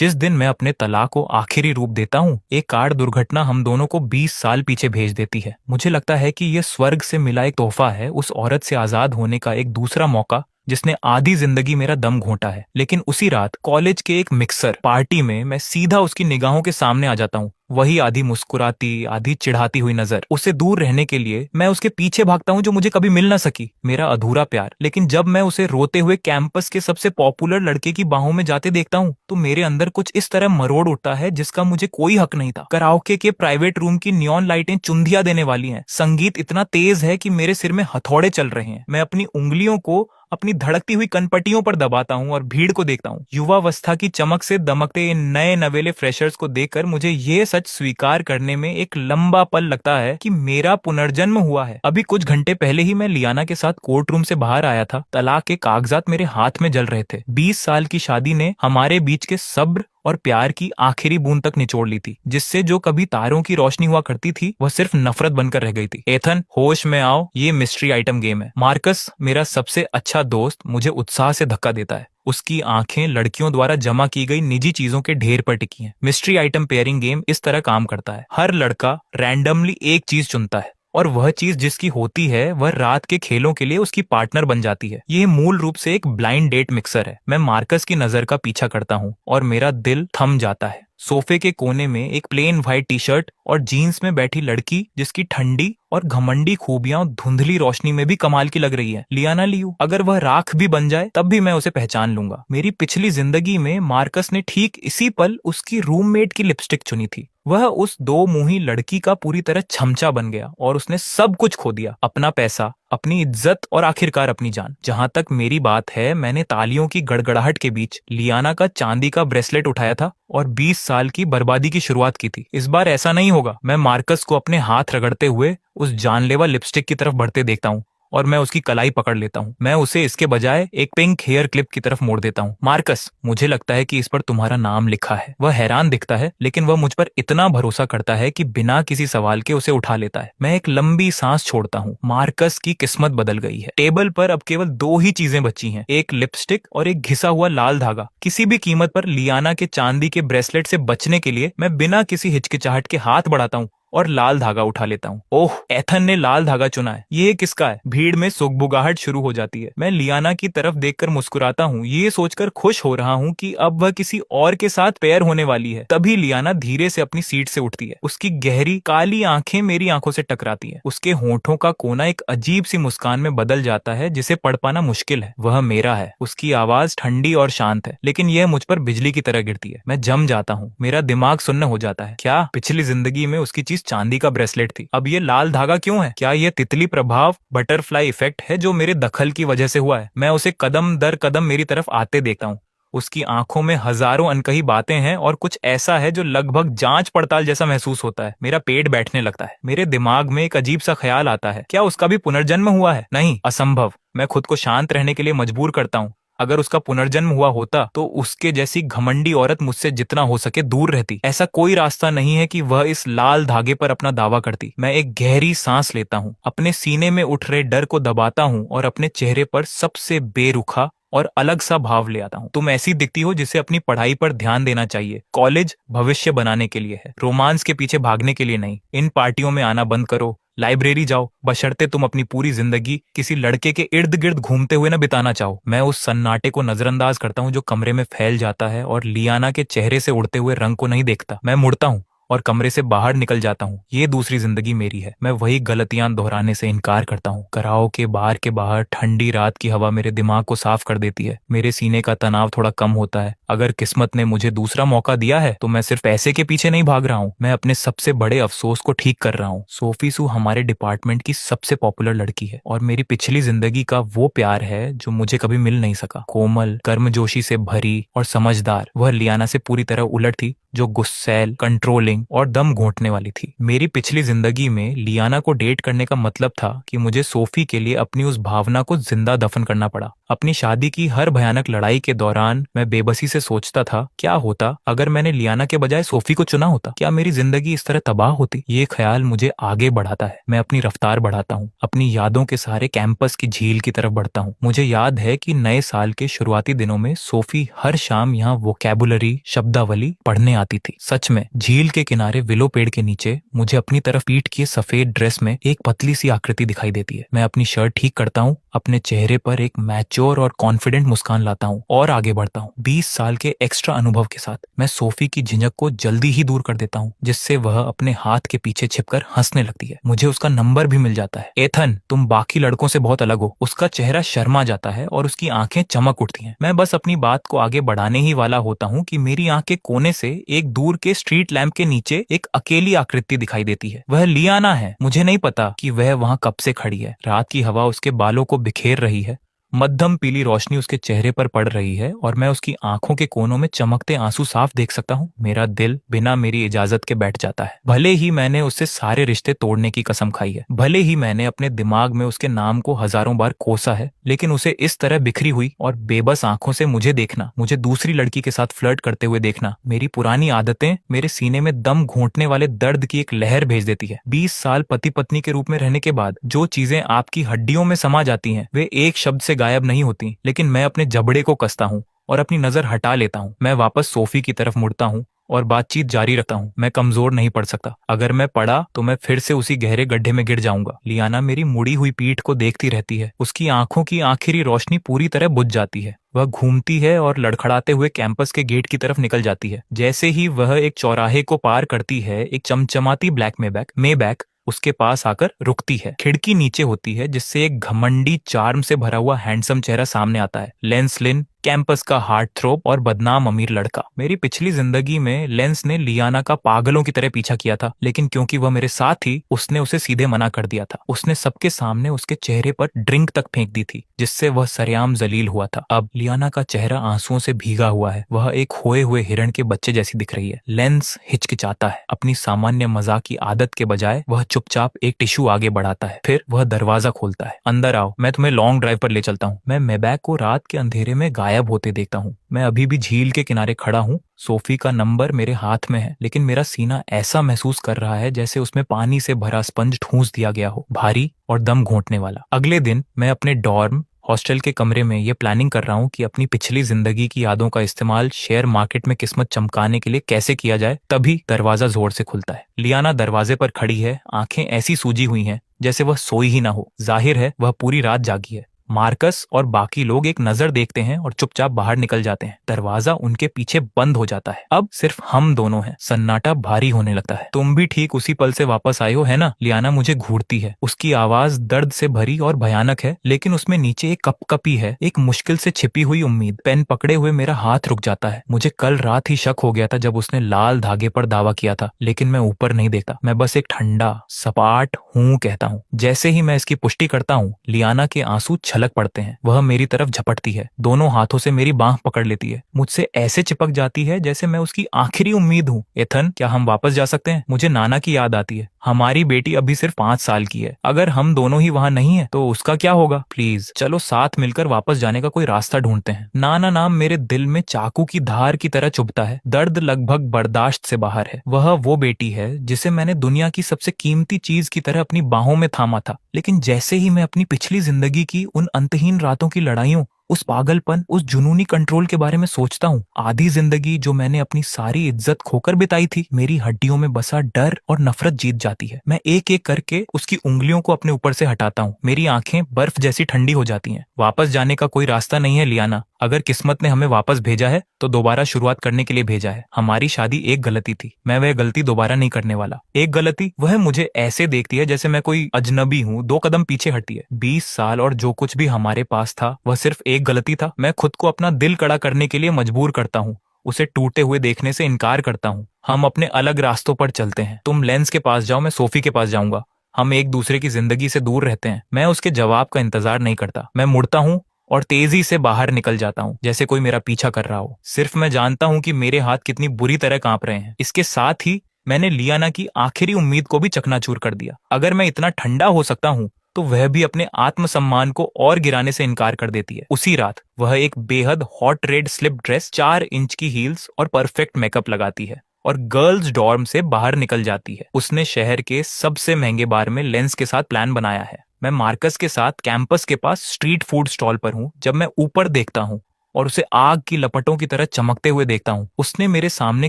जिस दिन मैं अपने तलाक को आखिरी रूप देता हूँ, एक कार दुर्घटना हम दोनों को 20 साल पीछे भेज देती है। मुझे लगता है कि यह स्वर्ग से मिला एक तोहफा है, उस औरत से आजाद होने का एक दूसरा मौका जिसने आधी जिंदगी मेरा दम घोंटा है। लेकिन उसी रात कॉलेज के एक मिक्सर पार्टी में मैं सीधा उसकी निगाहों के सामने आ जाता हूँ। वही आधी मुस्कुराती आधी चिढ़ाती हुई नजर। उससे दूर रहने के लिए मैं उसके पीछे भागता हूँ जो मुझे कभी मिल ना सकी, मेरा अधूरा प्यार। लेकिन जब मैं उसे रोते हुए कैंपस के सबसे पॉपुलर लड़के की बाहों में जाते देखता हूँ तो मेरे अंदर कुछ इस तरह मरोड़ उठता है जिसका मुझे कोई हक नहीं था। कराओके के प्राइवेट रूम की नियॉन लाइटें चुंधिया देने वाली हैं। संगीत इतना तेज है कि मेरे सिर में हथौड़े चल रहे हैं। मैं अपनी उंगलियों को अपनी धड़कती हुई कनपटियों पर दबाता हूँ और भीड़ को देखता हूँ। युवावस्था की चमक से दमकते इन नए नवेले फ्रेशर्स को देखकर मुझे ये सच स्वीकार करने में एक लंबा पल लगता है कि मेरा पुनर्जन्म हुआ है। अभी कुछ घंटे पहले ही मैं लियाना के साथ कोर्ट रूम से बाहर आया था। तलाक के कागजात मेरे हाथ में जल रहे थे। 20 साल की शादी ने हमारे बीच के सब्र और प्यार की आखिरी बूंद तक निचोड़ ली थी, जिससे जो कभी तारों की रोशनी हुआ करती थी वह सिर्फ नफरत बनकर रह गई थी। एथन, होश में आओ, ये मिस्ट्री आइटम गेम है। मार्कस, मेरा सबसे अच्छा दोस्त, मुझे उत्साह से धक्का देता है। उसकी आंखें लड़कियों द्वारा जमा की गई निजी चीजों के ढेर पर टिकी हैं। मिस्ट्री आइटम पेयरिंग गेम इस तरह काम करता है। हर लड़का रैंडमली एक चीज चुनता है और वह चीज जिसकी होती है वह रात के खेलों के लिए उसकी पार्टनर बन जाती है। यह मूल रूप से एक ब्लाइंड डेट मिक्सर है। मैं मार्कस की नजर का पीछा करता हूँ और मेरा दिल थम जाता है। सोफे के कोने में एक प्लेन व्हाइट टी शर्ट और जीन्स में बैठी लड़की जिसकी ठंडी और घमंडी खूबियां धुंधली रोशनी में भी कमाल की लग रही है। लियाना लियू। अगर वह राख भी बन जाए तब भी मैं उसे पहचान लूंगा। मेरी पिछली जिंदगी में मार्कस ने ठीक इसी पल उसकी रूममेट की लिपस्टिक चुनी थी। वह उस दो मुंही लड़की का पूरी तरह छमचा बन गया और उसने सब कुछ खो दिया, अपना पैसा, अपनी इज्जत और आखिरकार अपनी जान। जहां तक मेरी बात है, मैंने तालियों की गड़गड़ाहट के बीच लियाना का चांदी का ब्रेसलेट उठाया था और 20 साल की बर्बादी की शुरुआत की थी। इस बार ऐसा नहीं होगा। मैं मार्कस को अपने हाथ रगड़ते हुए उस जानलेवा लिपस्टिक की तरफ बढ़ते देखता हूँ और मैं उसकी कलाई पकड़ लेता हूँ। मैं उसे इसके बजाय एक पिंक हेयर क्लिप की तरफ मोड़ देता हूँ। मार्कस, मुझे लगता है कि इस पर तुम्हारा नाम लिखा है। वह हैरान दिखता है, लेकिन वह मुझ पर इतना भरोसा करता है कि बिना किसी सवाल के उसे उठा लेता है। मैं एक लंबी सांस छोड़ता हूँ। मार्कस की किस्मत बदल गई है। टेबल पर अब केवल दो ही चीजें बची हैं, एक लिपस्टिक और एक घिसा हुआ लाल धागा। किसी भी कीमत पर लियाना के चांदी के ब्रेसलेट से बचने के लिए मैं बिना किसी हिचकिचाहट के हाथ बढ़ाता हूँ और लाल धागा उठा लेता हूँ। ओह, एथन ने लाल धागा चुना है। ये किसका है? भीड़ में सुगबुगाहट शुरू हो जाती है। मैं लियाना की तरफ देखकर मुस्कुराता हूँ, ये सोचकर खुश हो रहा हूँ कि अब वह किसी और के साथ पेयर होने वाली है। तभी लियाना धीरे से अपनी सीट से उठती है। उसकी गहरी काली आंखें मेरी आंखों से टकराती है। उसके होंठों का कोना एक अजीब सी मुस्कान में बदल जाता है जिसे पढ़ पाना मुश्किल है। वह मेरा है। उसकी आवाज ठंडी और शांत है, लेकिन यह मुझ पर बिजली की तरह गिरती है। मैं जम जाता हूँ। मेरा दिमाग सुन्न हो जाता है। क्या पिछली जिंदगी में उसकी चीज चांदी का ब्रेसलेट थी? अब ये लाल धागा क्यों है? क्या ये तितली प्रभाव, बटरफ्लाई इफेक्ट है जो मेरे दखल की वजह से हुआ है? मैं उसे कदम दर कदम मेरी तरफ आते देखता हूँ। उसकी आंखों में हजारों अनकही बातें हैं और कुछ ऐसा है जो लगभग जांच पड़ताल जैसा महसूस होता है। मेरा पेट बैठने लगता है। मेरे दिमाग में एक अजीब सा ख्याल आता है, क्या उसका भी पुनर्जन्म हुआ है? नहीं, असंभव। मैं खुद को शांत रहने के लिए मजबूर करता हूँ। अगर उसका पुनर्जन्म हुआ होता तो उसके जैसी घमंडी औरत मुझसे जितना हो सके दूर रहती। ऐसा कोई रास्ता नहीं है कि वह इस लाल धागे पर अपना दावा करती। मैं एक गहरी सांस लेता हूँ, अपने सीने में उठ रहे डर को दबाता हूँ और अपने चेहरे पर सबसे बेरुखा और अलग सा भाव ले आता हूँ। तुम ऐसी दिखती हो जिसे अपनी पढ़ाई पर ध्यान देना चाहिए। कॉलेज भविष्य बनाने के लिए है, रोमांस के पीछे भागने के लिए नहीं। इन पार्टियों में आना बंद करो, लाइब्रेरी जाओ, बशर्ते तुम अपनी पूरी जिंदगी किसी लड़के के इर्द गिर्द घूमते हुए न बिताना चाहो। मैं उस सन्नाटे को नजरअंदाज करता हूँ जो कमरे में फैल जाता है और लियाना के चेहरे से उड़ते हुए रंग को नहीं देखता। मैं मुड़ता हूँ और कमरे से बाहर निकल जाता हूँ। ये दूसरी जिंदगी मेरी है। मैं वही गलतियां दोहराने से इनकार करता हूँ। कराओ के बार के बाहर ठंडी रात की हवा मेरे दिमाग को साफ कर देती है। मेरे सीने का तनाव थोड़ा कम होता है। अगर किस्मत ने मुझे दूसरा मौका दिया है तो मैं सिर्फ पैसे के पीछे नहीं भाग रहा हूँ, मैं अपने सबसे बड़े अफसोस को ठीक कर रहा हूँ। सोफी सू हमारे डिपार्टमेंट की सबसे पॉपुलर लड़की है और मेरी पिछली जिंदगी का वो प्यार है जो मुझे कभी मिल नहीं सका। कोमल, गर्मजोशी से भरी और समझदार। वह लियाना से पूरी तरह उलट थी, जो गुस्सैल, कंट्रोलिंग और दम घोंटने वाली थी। मेरी पिछली जिंदगी में लियाना को डेट करने का मतलब था कि मुझे सोफी के लिए अपनी उस भावना को जिंदा दफन करना पड़ा। अपनी शादी की हर भयानक लड़ाई के दौरान मैं बेबसी से सोचता था, क्या होता अगर मैंने लियाना के बजाय सोफी को चुना होता? क्या मेरी जिंदगी इस तरह तबाह होती? ये ख्याल मुझे आगे बढ़ाता है। मैं अपनी रफ्तार बढ़ाता हूँ, अपनी यादों के सहारे कैंपस की झील की तरफ बढ़ता हूँ। मुझे याद है कि नए साल के शुरुआती दिनों में सोफी हर शाम यहाँ वोकैबुलरी शब्दावली पढ़ने आती थी। सच में, झील के किनारे विलो पेड़ के नीचे मुझे अपनी तरफ पीट किए सफेद ड्रेस में एक पतली सी आकृति दिखाई देती है। मैं अपनी शर्ट ठीक करता हूँ, अपने चेहरे पर एक मैच्योर और कॉन्फिडेंट मुस्कान लाता हूँ और आगे बढ़ता हूँ। 20 साल के एक्स्ट्रा अनुभव के साथ मैं सोफी की झिझक को जल्दी ही दूर कर देता हूँ, जिससे वह अपने हाथ के पीछे छिपकर हंसने लगती है। मुझे उसका नंबर भी मिल जाता है। एथन, तुम बाकी लड़कों से बहुत अलग हो। उसका चेहरा शर्मा जाता है और उसकी आंखें चमक उठती हैं। मैं बस अपनी बात को आगे बढ़ाने ही वाला होता हूँ कि मेरी आंख के कोने से एक दूर के स्ट्रीट लैंप के नीचे एक अकेली आकृति दिखाई देती है। वह लियाना है। मुझे नहीं पता कि वह वहां कब से खड़ी है। रात की हवा उसके बालों को बिखेर रही है, मध्यम पीली रोशनी उसके चेहरे पर पड़ रही है और मैं उसकी आंखों के कोनों में चमकते आंसू साफ देख सकता हूँ। मेरा दिल बिना मेरी इजाजत के बैठ जाता है। भले ही मैंने उससे सारे रिश्ते तोड़ने की कसम खाई है, भले ही मैंने अपने दिमाग में उसके नाम को हजारों बार कोसा है, लेकिन उसे इस तरह बिखरी हुई और बेबस आंखों से मुझे देखना, मुझे दूसरी लड़की के साथ फ्लर्ट करते हुए देखना, मेरी पुरानी आदतें मेरे सीने में दम घोंटने वाले दर्द की एक लहर भेज देती है। 20 साल पति पत्नी के रूप में रहने के बाद जो चीजें आपकी हड्डियों में समा जाती हैं, वे एक शब्द से गायब नहीं होती, लेकिन मैं अपने जबड़े को कसता हूँ और अपनी नजर हटा लेता हूँ। मैं वापस सोफी की तरफ मुड़ता हूँ और बातचीत जारी रखता हूँ। मैं कमजोर नहीं पड़ सकता। अगर मैं पड़ा तो मैं फिर से उसी गहरे गड्ढे में गिर जाऊंगा। लियाना मेरी मुड़ी हुई पीठ को देखती रहती है। उसकी आंखों की आखिरी रोशनी पूरी तरह बुझ जाती है। वह घूमती है और लड़खड़ाते हुए कैंपस के गेट की तरफ निकल जाती है। जैसे ही वह एक चौराहे को पार करती है, एक चमचमाती ब्लैक मेबैक उसके पास आकर रुकती है। खिड़की नीचे होती है, जिससे एक घमंडी चार्म से भरा हुआ हैंडसम चेहरा सामने आता है। लेंस लिन, कैंपस का हार्ट थ्रोब और बदनाम अमीर लड़का। मेरी पिछली जिंदगी में लेंस ने लियाना का पागलों की तरह पीछा किया था, लेकिन क्योंकि वह मेरे साथ थी, उसने उसे सीधे मना कर दिया था। उसने सबके सामने उसके चेहरे पर ड्रिंक तक फेंक दी थी, जिससे वह सरेआम जलील हुआ था। अब लियाना का चेहरा आंसुओं से भीगा हुआ है। वह एक खोए हुए हिरण के बच्चे जैसी दिख रही है। लेंस हिचकिचाता है। अपनी सामान्य मजाक की आदत के बजाय वह चुपचाप एक टिश्यू आगे बढ़ाता है। फिर वह दरवाजा खोलता है। अंदर आओ, मैं तुम्हें लॉन्ग ड्राइव पर ले चलता हूँ। मैं मेबैक को रात के अंधेरे में गायब होते देखता हूँ। मैं अभी भी झील के किनारे खड़ा हूँ। सोफी का नंबर मेरे हाथ में है, लेकिन मेरा सीना ऐसा महसूस कर रहा है जैसे उसमें पानी से भरा स्पंज ठूंस दिया गया हो, भारी और दम घोंटने वाला। अगले दिन मैं अपने डॉर्म हॉस्टल के कमरे में ये प्लानिंग कर रहा हूँ कि अपनी पिछली जिंदगी की यादों का इस्तेमाल शेयर मार्केट में किस्मत चमकाने के लिए कैसे किया जाए। तभी दरवाजा जोर से खुलता है। लियाना दरवाजे पर खड़ी है, आंखें ऐसी सूजी हुई हैं जैसे वह सोई ही ना हो। जाहिर है वह पूरी रात जागी है। मार्कस और बाकी लोग एक नजर देखते हैं और चुपचाप बाहर निकल जाते हैं। दरवाजा उनके पीछे बंद हो जाता है। अब सिर्फ हम दोनों हैं। सन्नाटा भारी होने लगता है। तुम भी ठीक उसी पल से वापस आए हो, है ना? लियाना मुझे घूरती है। उसकी आवाज दर्द से भरी और भयानक है, लेकिन उसमें नीचे एक कपकपी है, एक मुश्किल से छिपी हुई उम्मीद। पेन पकड़े हुए मेरा हाथ रुक जाता है। मुझे कल रात ही शक हो गया था जब उसने लाल धागे पर दावा किया था, लेकिन मैं ऊपर नहीं देखता। मैं बस एक ठंडा सपाट हूँ कहता हूँ। जैसे ही मैं इसकी पुष्टि करता हूँ, लियाना के आंसू छलक पड़ते हैं। वह मेरी तरफ झपटती है, दोनों हाथों से मेरी बांह पकड़ लेती है, मुझसे ऐसे चिपक जाती है जैसे मैं उसकी आखिरी उम्मीद हूँ। एथन, क्या हम वापस जा सकते हैं? मुझे नाना की याद आती है। हमारी बेटी अभी सिर्फ 5 साल की है। अगर हम दोनों ही वहाँ नहीं है तो उसका क्या होगा? प्लीज चलो साथ मिलकर वापस जाने का कोई रास्ता ढूंढते हैं। नाना नाम मेरे दिल में चाकू की धार की तरह चुभता है। दर्द लगभग बर्दाश्त से बाहर है। वह वो बेटी है जिसे मैंने दुनिया की सबसे कीमती चीज की तरह अपनी बाहों में थामा था, लेकिन जैसे ही मैं अपनी पिछली जिंदगी की उन अंतहीन रातों की लड़ाइयों, उस पागलपन, उस जुनूनी कंट्रोल के बारे में सोचता हूँ, आधी जिंदगी जो मैंने अपनी सारी इज्जत खोकर बिताई थी, मेरी हड्डियों में बसा डर और नफरत जीत जाती है। मैं एक एक करके उसकी उंगलियों को अपने ऊपर से हटाता हूँ। मेरी आंखें बर्फ जैसी ठंडी हो जाती हैं। वापस जाने का कोई रास्ता नहीं है लियाना। अगर किस्मत ने हमें वापस भेजा है तो दोबारा शुरुआत करने के लिए भेजा है। हमारी शादी एक गलती थी, मैं वह गलती दोबारा नहीं करने वाला। एक गलती, वह मुझे ऐसे देखती है जैसे मैं कोई अजनबी हूँ, 2 कदम पीछे हटती है। 20 साल और जो कुछ भी हमारे पास था वह सिर्फ एक गलती था। मैं खुद को अपना दिल कड़ा करने के लिए मजबूर करता हूँ, उसे टूटे हुए देखने से इनकार करता हूँ। हम अपने अलग रास्तों पर चलते हैं। तुम लेंस के पास जाओ, मैं सोफी के पास जाऊंगा। हम एक दूसरे की जिंदगी से दूर रहते हैं। मैं उसके जवाब का इंतजार नहीं करता। मैं मुड़ता हूँ और तेजी से बाहर निकल जाता हूँ, जैसे कोई मेरा पीछा कर रहा हो। सिर्फ मैं जानता हूँ कि मेरे हाथ कितनी बुरी तरह कांप रहे हैं। इसके साथ ही मैंने लियाना की आखिरी उम्मीद को भी चकनाचूर कर दिया। अगर मैं इतना ठंडा हो सकता हूँ तो वह भी अपने आत्मसम्मान को और गिराने से इनकार कर देती है। उसी रात वह एक बेहद hot red slip dress, 4 inch की हील्स और परफेक्ट मेकअप लगाती है और गर्ल्स डॉर्म से बाहर निकल जाती है। उसने शहर के सबसे महंगे बार में लेंस के साथ प्लान बनाया है। मैं मार्कस के साथ कैंपस के पास स्ट्रीट फूड स्टॉल पर हूँ जब मैं ऊपर देखता हूँ और उसे आग की लपटों की तरह चमकते हुए देखता हूँ। उसने मेरे सामने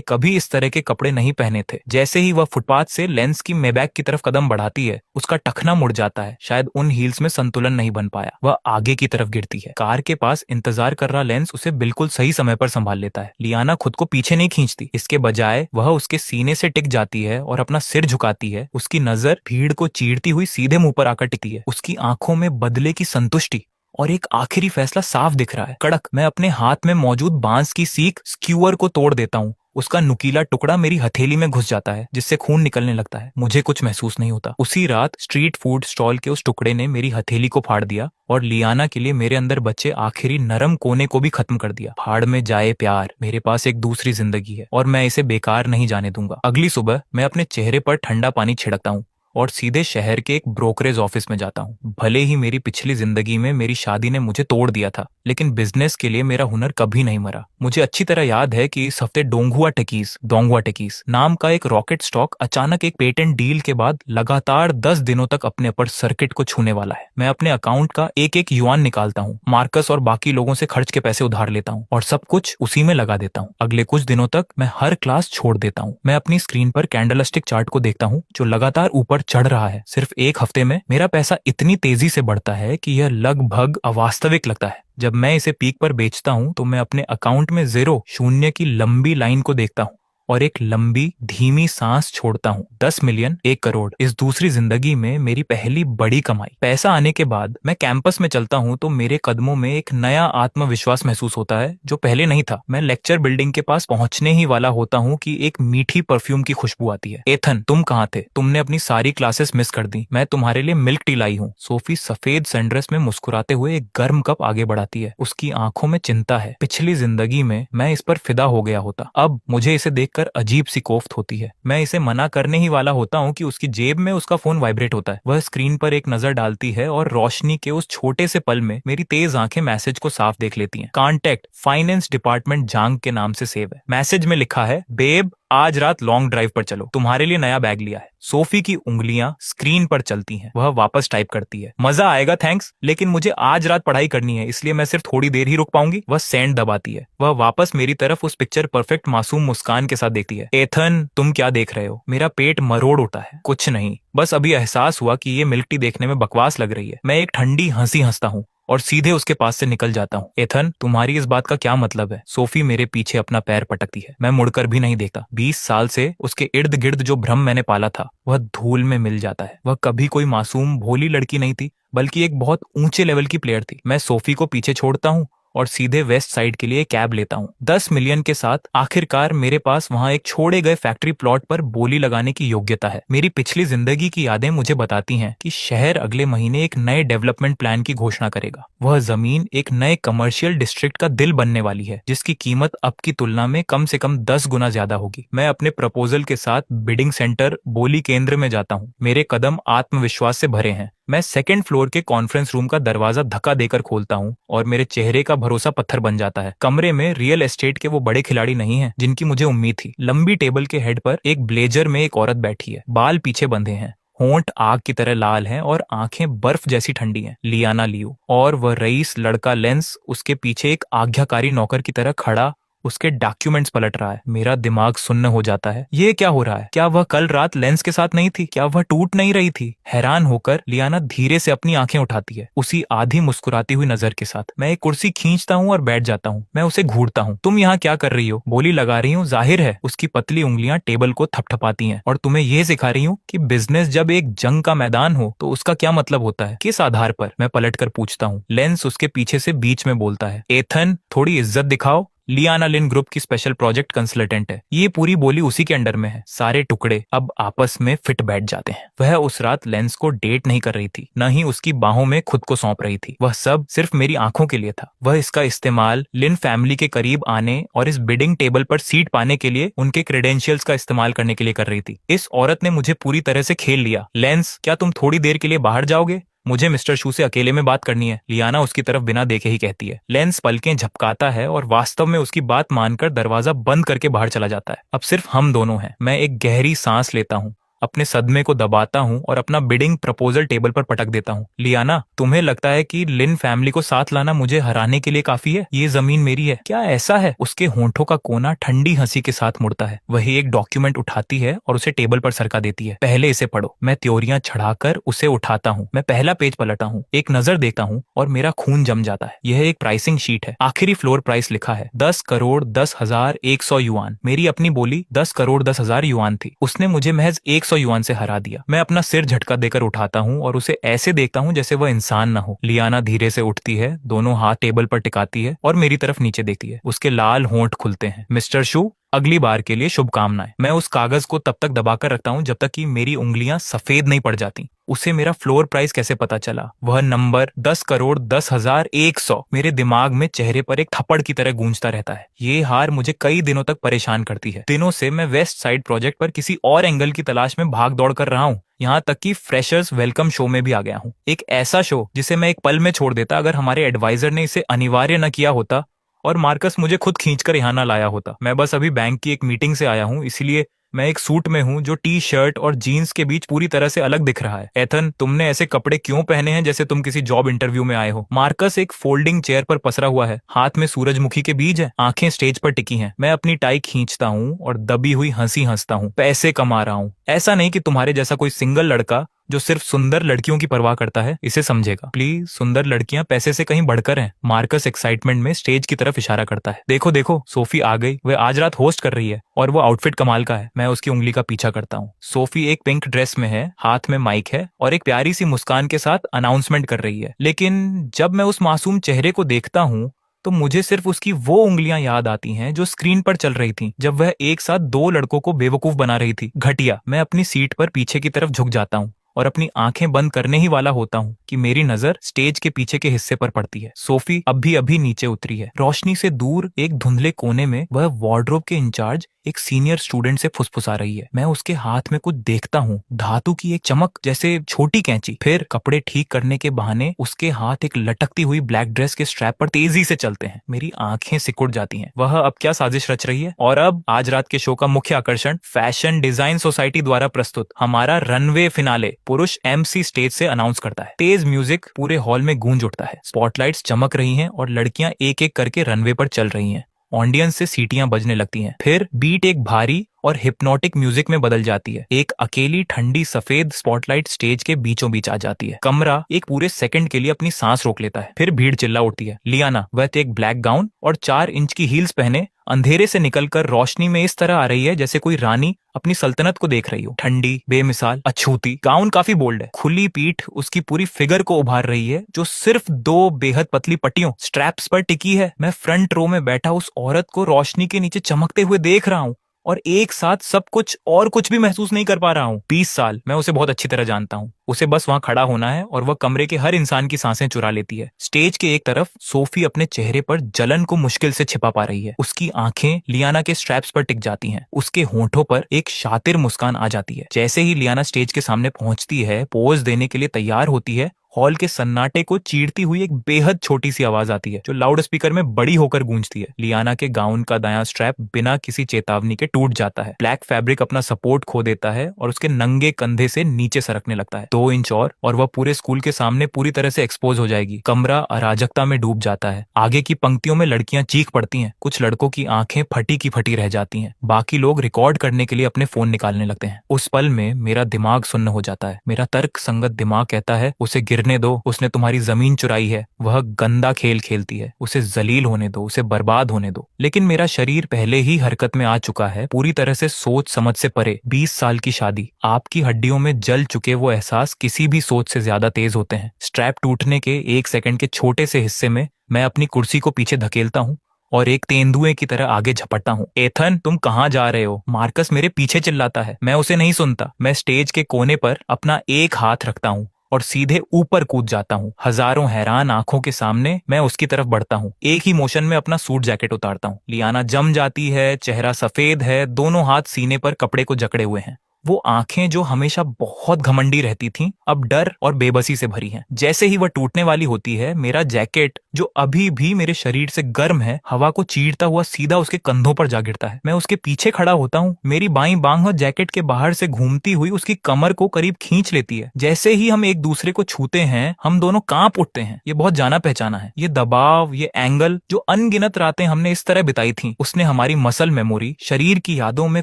कभी इस तरह के कपड़े नहीं पहने थे। जैसे ही वह फुटपाथ से लेंस की मेबैग की तरफ कदम बढ़ाती है, उसका टखना मुड़ जाता है। शायद उन हील्स में संतुलन नहीं बन पाया। वह आगे की तरफ गिरती है। कार के पास इंतजार कर रहा लेंस उसे बिल्कुल सही समय पर संभाल लेता है। लियाना खुद को पीछे नहीं खींचती, इसके बजाय वह उसके सीने से टिक जाती है और अपना सिर झुकाती है। उसकी नजर भीड़ को चीरती हुई सीधे मुंह पर आकर टिकती है। उसकी आंखों में बदले की संतुष्टि और एक आखिरी फैसला साफ दिख रहा है। कड़क। मैं अपने हाथ में मौजूद बांस की सीख स्क्यूअर को तोड़ देता हूँ। उसका नुकीला टुकड़ा मेरी हथेली में घुस जाता है, जिससे खून निकलने लगता है। मुझे कुछ महसूस नहीं होता। उसी रात स्ट्रीट फूड स्टॉल के उस टुकड़े ने मेरी हथेली को फाड़ दिया और लियाना के लिए मेरे अंदर बचे आखिरी नरम कोने को भी खत्म कर दिया। फाड़ में जाए प्यार, मेरे पास एक दूसरी जिंदगी है और मैं इसे बेकार नहीं जाने दूंगा। अगली सुबह मैं अपने चेहरे पर ठंडा पानी छिड़कता हूँ और सीधे शहर के एक ब्रोकरेज ऑफिस में जाता हूँ। भले ही मेरी पिछली जिंदगी में मेरी शादी ने मुझे तोड़ दिया था, लेकिन बिजनेस के लिए मेरा हुनर कभी नहीं मरा। मुझे अच्छी तरह याद है कि इस हफ्ते डोंगुआ टेकीस नाम का एक रॉकेट स्टॉक अचानक एक पेटेंट डील के बाद लगातार 10 दिनों तक अपने अपर सर्किट को छूने वाला है। मैं अपने अकाउंट का एक एक युआन निकालता हूँ, मार्कस और बाकी लोगों से खर्च के पैसे उधार लेता हूँ और सब कुछ उसी में लगा देता हूँ। अगले कुछ दिनों तक मैं हर क्लास छोड़ देता हूँ। मैं अपनी स्क्रीन पर कैंडलस्टिक चार्ट को देखता हूँ जो लगातार ऊपर चढ़ रहा है। सिर्फ एक हफ्ते में मेरा पैसा इतनी तेजी से बढ़ता है कि यह लगभग अवास्तविक लगता है। जब मैं इसे पीक पर बेचता हूं तो मैं अपने अकाउंट में जीरो, शून्य की लंबी लाइन को देखता हूं और एक लंबी धीमी सांस छोड़ता हूं। 10 मिलियन, 1 करोड़, इस दूसरी जिंदगी में मेरी पहली बड़ी कमाई। पैसा आने के बाद मैं कैंपस में चलता हूं तो मेरे कदमों में एक नया आत्मविश्वास महसूस होता है जो पहले नहीं था। मैं लेक्चर बिल्डिंग के पास पहुंचने ही वाला होता हूं कि एक मीठी परफ्यूम की खुशबू आती है। एथन, तुम कहाँ थे? तुमने अपनी सारी क्लासेस मिस कर दी। मैं तुम्हारे लिए मिल्क टी लाई हूँ। सोफी सफेद सनड्रेस में मुस्कुराते हुए एक गर्म कप आगे बढ़ाती है। उसकी आंखों में चिंता है। पिछली जिंदगी में मैं इस पर फिदा हो गया होता, अब मुझे इसे देखकर अजीब सी कोफ्त होती है। मैं इसे मना करने ही वाला होता हूँ कि उसकी जेब में उसका फोन वाइब्रेट होता है। वह स्क्रीन पर एक नजर डालती है और रोशनी के उस छोटे से पल में मेरी तेज आंखें मैसेज को साफ देख लेती हैं। कॉन्टैक्ट फाइनेंस डिपार्टमेंट जांग के नाम से सेव है। मैसेज में लिखा है, बेब आज रात लॉन्ग ड्राइव पर चलो, तुम्हारे लिए नया बैग लिया है। सोफी की उंगलियां स्क्रीन पर चलती हैं। वह वापस टाइप करती है, मजा आएगा थैंक्स, लेकिन मुझे आज रात पढ़ाई करनी है, इसलिए मैं सिर्फ थोड़ी देर ही रुक पाऊंगी। वह सेंड दबाती है। वह वापस मेरी तरफ उस पिक्चर परफेक्ट मासूम मुस्कान के साथ देखती है। एथन, तुम क्या देख रहे हो? मेरा पेट मरोड़ उठा है। कुछ नहीं, बस अभी एहसास हुआ कि ये मिल्क टी देखने में बकवास लग रही है। मैं एक ठंडी हंसी हंसता हूँ और सीधे उसके पास से निकल जाता हूँ। एथन, तुम्हारी इस बात का क्या मतलब है? सोफी मेरे पीछे अपना पैर पटकती है। मैं मुड़कर भी नहीं देखता। 20 साल से उसके इर्द गिर्द जो भ्रम मैंने पाला था वह धूल में मिल जाता है। वह कभी कोई मासूम भोली लड़की नहीं थी, बल्कि एक बहुत ऊंचे लेवल की प्लेयर थी। मैं सोफी को पीछे छोड़ता हूँ और सीधे वेस्ट साइड के लिए कैब लेता हूँ। 10 मिलियन के साथ आखिरकार मेरे पास वहाँ एक छोड़े गए फैक्ट्री प्लॉट पर बोली लगाने की योग्यता है। मेरी पिछली जिंदगी की यादें मुझे बताती हैं कि शहर अगले महीने एक नए डेवलपमेंट प्लान की घोषणा करेगा। वह जमीन एक नए कमर्शियल डिस्ट्रिक्ट का दिल बनने वाली है, जिसकी कीमत अब की तुलना में कम से कम 10 गुना ज्यादा होगी। मैं अपने प्रपोजल के साथ बिडिंग सेंटर बोली केंद्र में जाता हूँ। मेरे कदम आत्मविश्वास से भरे हैं। मैं सेकंड फ्लोर के कॉन्फ्रेंस रूम का दरवाजा धक्का देकर खोलता हूँ और मेरे चेहरे का भरोसा पत्थर बन जाता है। कमरे में रियल एस्टेट के वो बड़े खिलाड़ी नहीं हैं जिनकी मुझे उम्मीद थी। लंबी टेबल के हेड पर एक ब्लेजर में एक औरत बैठी है। बाल पीछे बंधे हैं, होंठ आग की तरह लाल हैं और आंखें बर्फ जैसी ठंडी हैं। लियाना लियू। और वह रईस लड़का लेंस उसके पीछे एक आज्ञाकारी नौकर की तरह खड़ा उसके डॉक्यूमेंट्स पलट रहा है। मेरा दिमाग सुन्न हो जाता है। ये क्या हो रहा है? क्या वह कल रात लेंस के साथ नहीं थी? क्या वह टूट नहीं रही थी? हैरान होकर लियाना धीरे से अपनी आंखें उठाती है, उसी आधी मुस्कुराती हुई नजर के साथ। मैं एक कुर्सी खींचता हूँ और बैठ जाता हूँ। मैं उसे घूरता हूँ। तुम यहाँ क्या कर रही हो? बोली लगा रही हूँ, जाहिर है। उसकी पतली उंगलियां टेबल को थपथपाती हैं। और तुम्हें यह सिखा रही हूँ कि बिजनेस जब एक जंग का मैदान हो तो उसका क्या मतलब होता है? किस आधार पर? मैं पलट कर पूछता हूँ। लेंस उसके पीछे से बीच में बोलता है, एथन, थोड़ी इज्जत दिखाओ। लियाना लिन ग्रुप की स्पेशल प्रोजेक्ट कंसल्टेंट है। ये पूरी बोली उसी के अंडर में है। सारे टुकड़े अब आपस में फिट बैठ जाते हैं। वह उस रात लेंस को डेट नहीं कर रही थी, न ही उसकी बाहों में खुद को सौंप रही थी। वह सब सिर्फ मेरी आंखों के लिए था। वह इसका इस्तेमाल लिन फैमिली के करीब आने और इस बिडिंग टेबल पर सीट पाने के लिए उनके क्रेडेंशियल्स का इस्तेमाल करने के लिए कर रही थी। इस औरत ने मुझे पूरी तरह से खेल लिया। लेंस, क्या तुम थोड़ी देर के लिए बाहर जाओगे? मुझे मिस्टर शू से अकेले में बात करनी है, लियाना उसकी तरफ बिना देखे ही कहती है। लेंस पलकें झपकाता है और वास्तव में उसकी बात मानकर दरवाजा बंद करके बाहर चला जाता है। अब सिर्फ हम दोनों हैं। मैं एक गहरी सांस लेता हूँ, अपने सदमे को दबाता हूँ और अपना बिडिंग प्रपोजल टेबल पर पटक देता हूँ। लियाना, तुम्हें लगता है कि लिन फैमिली को साथ लाना मुझे हराने के लिए काफी है? ये जमीन मेरी है, क्या ऐसा है? उसके होंठों का कोना ठंडी हंसी के साथ मुड़ता है। वही एक डॉक्यूमेंट उठाती है और उसे टेबल पर सरका देती है। पहले इसे पढ़ो। मैं त्योरियां चढ़ाकर उसे उठाता हूँ। मैं पहला पेज पलटता हूँ, एक नजर देता हूँ और मेरा खून जम जाता है। यह एक प्राइसिंग शीट है। आखिरी फ्लोर प्राइस लिखा है 10,10,100 युआन। मेरी अपनी बोली 10,10,00,000 युआन थी। उसने मुझे महज 100 युआन से हरा दिया। मैं अपना सिर झटका देकर उठाता हूँ और उसे ऐसे देखता हूँ जैसे वह इंसान न हो। लियाना धीरे से उठती है, दोनों हाथ टेबल पर टिकाती है और मेरी तरफ नीचे देखती है। उसके लाल होंठ खुलते हैं। मिस्टर शू, अगली बार के लिए शुभकामनाएं। मैं उस कागज को तब तक दबाकर रखता हूँ जब तक कि मेरी उंगलियां सफेद नहीं पड़ जाती। उसे मेरा फ्लोर प्राइस कैसे पता चला? वह नंबर 10,10,100 मेरे दिमाग में चेहरे पर एक थप्पड़ की तरह गूंजता रहता है। ये हार मुझे कई दिनों तक परेशान करती है। दिनों से मैं वेस्ट साइड प्रोजेक्ट पर किसी और एंगल की तलाश में भाग दौड़ कर रहा हूँ। यहाँ तक कि फ्रेशर्स वेलकम शो में भी आ गया हूँ। एक ऐसा शो जिसे मैं एक पल में छोड़ देता अगर हमारे एडवाइजर ने इसे अनिवार्य न किया होता और मार्कस मुझे खुद खींचकर यहाँ ना लाया होता। मैं बस अभी बैंक की एक मीटिंग से आया हूँ, इसलिए मैं एक सूट में हूँ जो टी शर्ट और जीन्स के बीच पूरी तरह से अलग दिख रहा है। एथन, तुमने ऐसे कपड़े क्यों पहने हैं जैसे तुम किसी जॉब इंटरव्यू में आए हो? मार्कस एक फोल्डिंग चेयर पर पसरा हुआ है, हाथ में सूरजमुखी के बीज है, आंखें स्टेज पर टिकी हैं। मैं अपनी टाई खींचता हूँ और दबी हुई हंसी हंसता हूँ। पैसे कमा रहा हूँ। ऐसा नहीं कि तुम्हारे जैसा कोई सिंगल लड़का जो सिर्फ सुंदर लड़कियों की परवाह करता है इसे समझेगा। प्लीज, सुंदर लड़कियां पैसे से कहीं बढ़कर हैं। मार्कस एक्साइटमेंट में स्टेज की तरफ इशारा करता है। देखो देखो, सोफी आ गई। वह आज रात होस्ट कर रही है और वो आउटफिट कमाल का है। मैं उसकी उंगली का पीछा करता हूँ। सोफी एक पिंक ड्रेस में है, हाथ में माइक है और एक प्यारी सी मुस्कान के साथ अनाउंसमेंट कर रही है। लेकिन जब मैं उस मासूम चेहरे को देखता हूँ तो मुझे सिर्फ उसकी वो उंगलियां याद आती हैं जो स्क्रीन पर चल रही थीं जब वह एक साथ दो लड़कों को बेवकूफ बना रही थी। घटिया। मैं अपनी सीट पर पीछे की तरफ झुक जाता हूँ और अपनी आंखें बंद करने ही वाला होता हूँ कि मेरी नजर स्टेज के पीछे के हिस्से पर पड़ती है। सोफी अभी नीचे उतरी है। रोशनी से दूर एक धुंधले कोने में वह वार्डरोब के इंचार्ज एक सीनियर स्टूडेंट से फुसफुसा रही है। मैं उसके हाथ में कुछ देखता हूँ, धातु की एक चमक जैसे छोटी कैंची। फिर कपड़े ठीक करने के बहाने उसके हाथ एक लटकती हुई ब्लैक ड्रेस के स्ट्रैप पर तेजी से चलते हैं। मेरी आंखें सिकुड़ जाती हैं। वह अब क्या साजिश रच रही है? और अब आज रात के शो का मुख्य आकर्षण, फैशन डिजाइन सोसाइटी द्वारा प्रस्तुत हमारा रनवे फिनाले पुरुष MC स्टेज से अनाउंस करता है। तेज म्यूजिक पूरे हॉल में गूंज उठता है। स्पॉटलाइट्स चमक रही हैं और लड़कियां एक एक करके रनवे पर चल रही हैं। ऑडियंस से सीटियां बजने लगती हैं। फिर बीट एक भारी और हिप्नोटिक म्यूजिक में बदल जाती है। एक अकेली ठंडी सफेद स्पॉटलाइट स्टेज के बीचों बीच आ जाती है। कमरा एक पूरे सेकंड के लिए अपनी सांस रोक लेता है। फिर भीड़ चिल्ला उठती है। लियाना, वह एक ब्लैक गाउन और 4 इंच की हील्स पहने अंधेरे से निकलकर रोशनी में इस तरह आ रही है जैसे कोई रानी अपनी सल्तनत को देख रही हो। ठंडी, बेमिसाल, अछूती। गाउन काफी बोल्ड है। खुली पीठ उसकी पूरी फिगर को उभार रही है जो सिर्फ 2 बेहद पतली पट्टियों स्ट्रैप्स पर टिकी है। मैं फ्रंट रो में बैठा उस औरत को रोशनी के नीचे चमकते हुए देख रहा हूँ और एक साथ सब कुछ और कुछ भी महसूस नहीं कर पा रहा हूँ। 20 साल। मैं उसे बहुत अच्छी तरह जानता हूँ। उसे बस वहां खड़ा होना है और वह कमरे के हर इंसान की सांसें चुरा लेती है। स्टेज के एक तरफ सोफी अपने चेहरे पर जलन को मुश्किल से छिपा पा रही है। उसकी आंखें लियाना के स्ट्रैप्स पर टिक जाती हैं। उसके होंठों पर एक शातिर मुस्कान आ जाती है। जैसे ही लियाना स्टेज के सामने पहुंचती है, पोज देने के लिए तैयार होती है, हॉल के सन्नाटे को चीरती हुई एक बेहद छोटी सी आवाज आती है जो लाउड स्पीकर में बड़ी होकर गूंजती है। लियाना के गाउन का दायां स्ट्रैप बिना किसी चेतावनी के टूट जाता है। ब्लैक फैब्रिक अपना सपोर्ट खो देता है और उसके नंगे कंधे से नीचे सरकने लगता है। 2 इंच और वह पूरे स्कूल के सामने पूरी तरह से एक्सपोज हो जाएगी। कमरा अराजकता में डूब जाता है। आगे की पंक्तियों में लड़कियां चीख पड़ती हैं। कुछ लड़कों की आंखें फटी की फटी रह जाती हैं। बाकी लोग रिकॉर्ड करने के लिए अपने फोन निकालने लगते हैं। उस पल में मेरा दिमाग सुन्न हो जाता है। मेरा तर्क संगत दिमाग कहता है, उसे गिरने दो, उसने तुम्हारी जमीन चुराई है, वह गंदा खेल खेलती है, उसे जलील होने दो, उसे बर्बाद होने दो। लेकिन मेरा शरीर पहले ही हरकत में आ चुका है, पूरी तरह से सोच समझ से परे। 20 साल की शादी, आपकी हड्डियों में जल चुके वो एहसास किसी भी सोच से ज्यादा तेज होते हैं। स्ट्रैप टूटने के 1 सेकंड के छोटे से हिस्से में मैं अपनी कुर्सी को पीछे धकेलता हूँ और एक तेंदुए की तरह आगे झपटता हूँ। एथन, तुम कहाँ जा रहे हो? मार्कस मेरे पीछे चिल्लाता है। मैं उसे नहीं सुनता। मैं स्टेज के कोने पर अपना एक हाथ रखता हूँ और सीधे ऊपर कूद जाता हूँ। हजारों हैरान आंखों के सामने मैं उसकी तरफ बढ़ता हूँ। एक ही मोशन में अपना सूट जैकेट उतारता हूँ। लियाना जम जाती है, चेहरा सफेद है, दोनों हाथ सीने पर कपड़े को जकड़े हुए हैं। वो आंखें जो हमेशा बहुत घमंडी रहती थीं, अब डर और बेबसी से भरी हैं। जैसे ही वह टूटने वाली होती है, मेरा जैकेट जो अभी भी मेरे शरीर से गर्म है, हवा को चीरता हुआ सीधा उसके कंधों पर जा गिरता है। मैं उसके पीछे खड़ा होता हूँ, मेरी बाईं बांह जैकेट के बाहर से घूमती हुई उसकी कमर को करीब खींच लेती है। जैसे ही हम एक दूसरे को छूते हैं, हम दोनों कांप उठते हैं। ये बहुत जाना पहचाना है। ये दबाव, ये एंगल, जो अनगिनत रातें हमने इस तरह बिताई थी, उसने हमारी मसल मेमोरी, शरीर की यादों में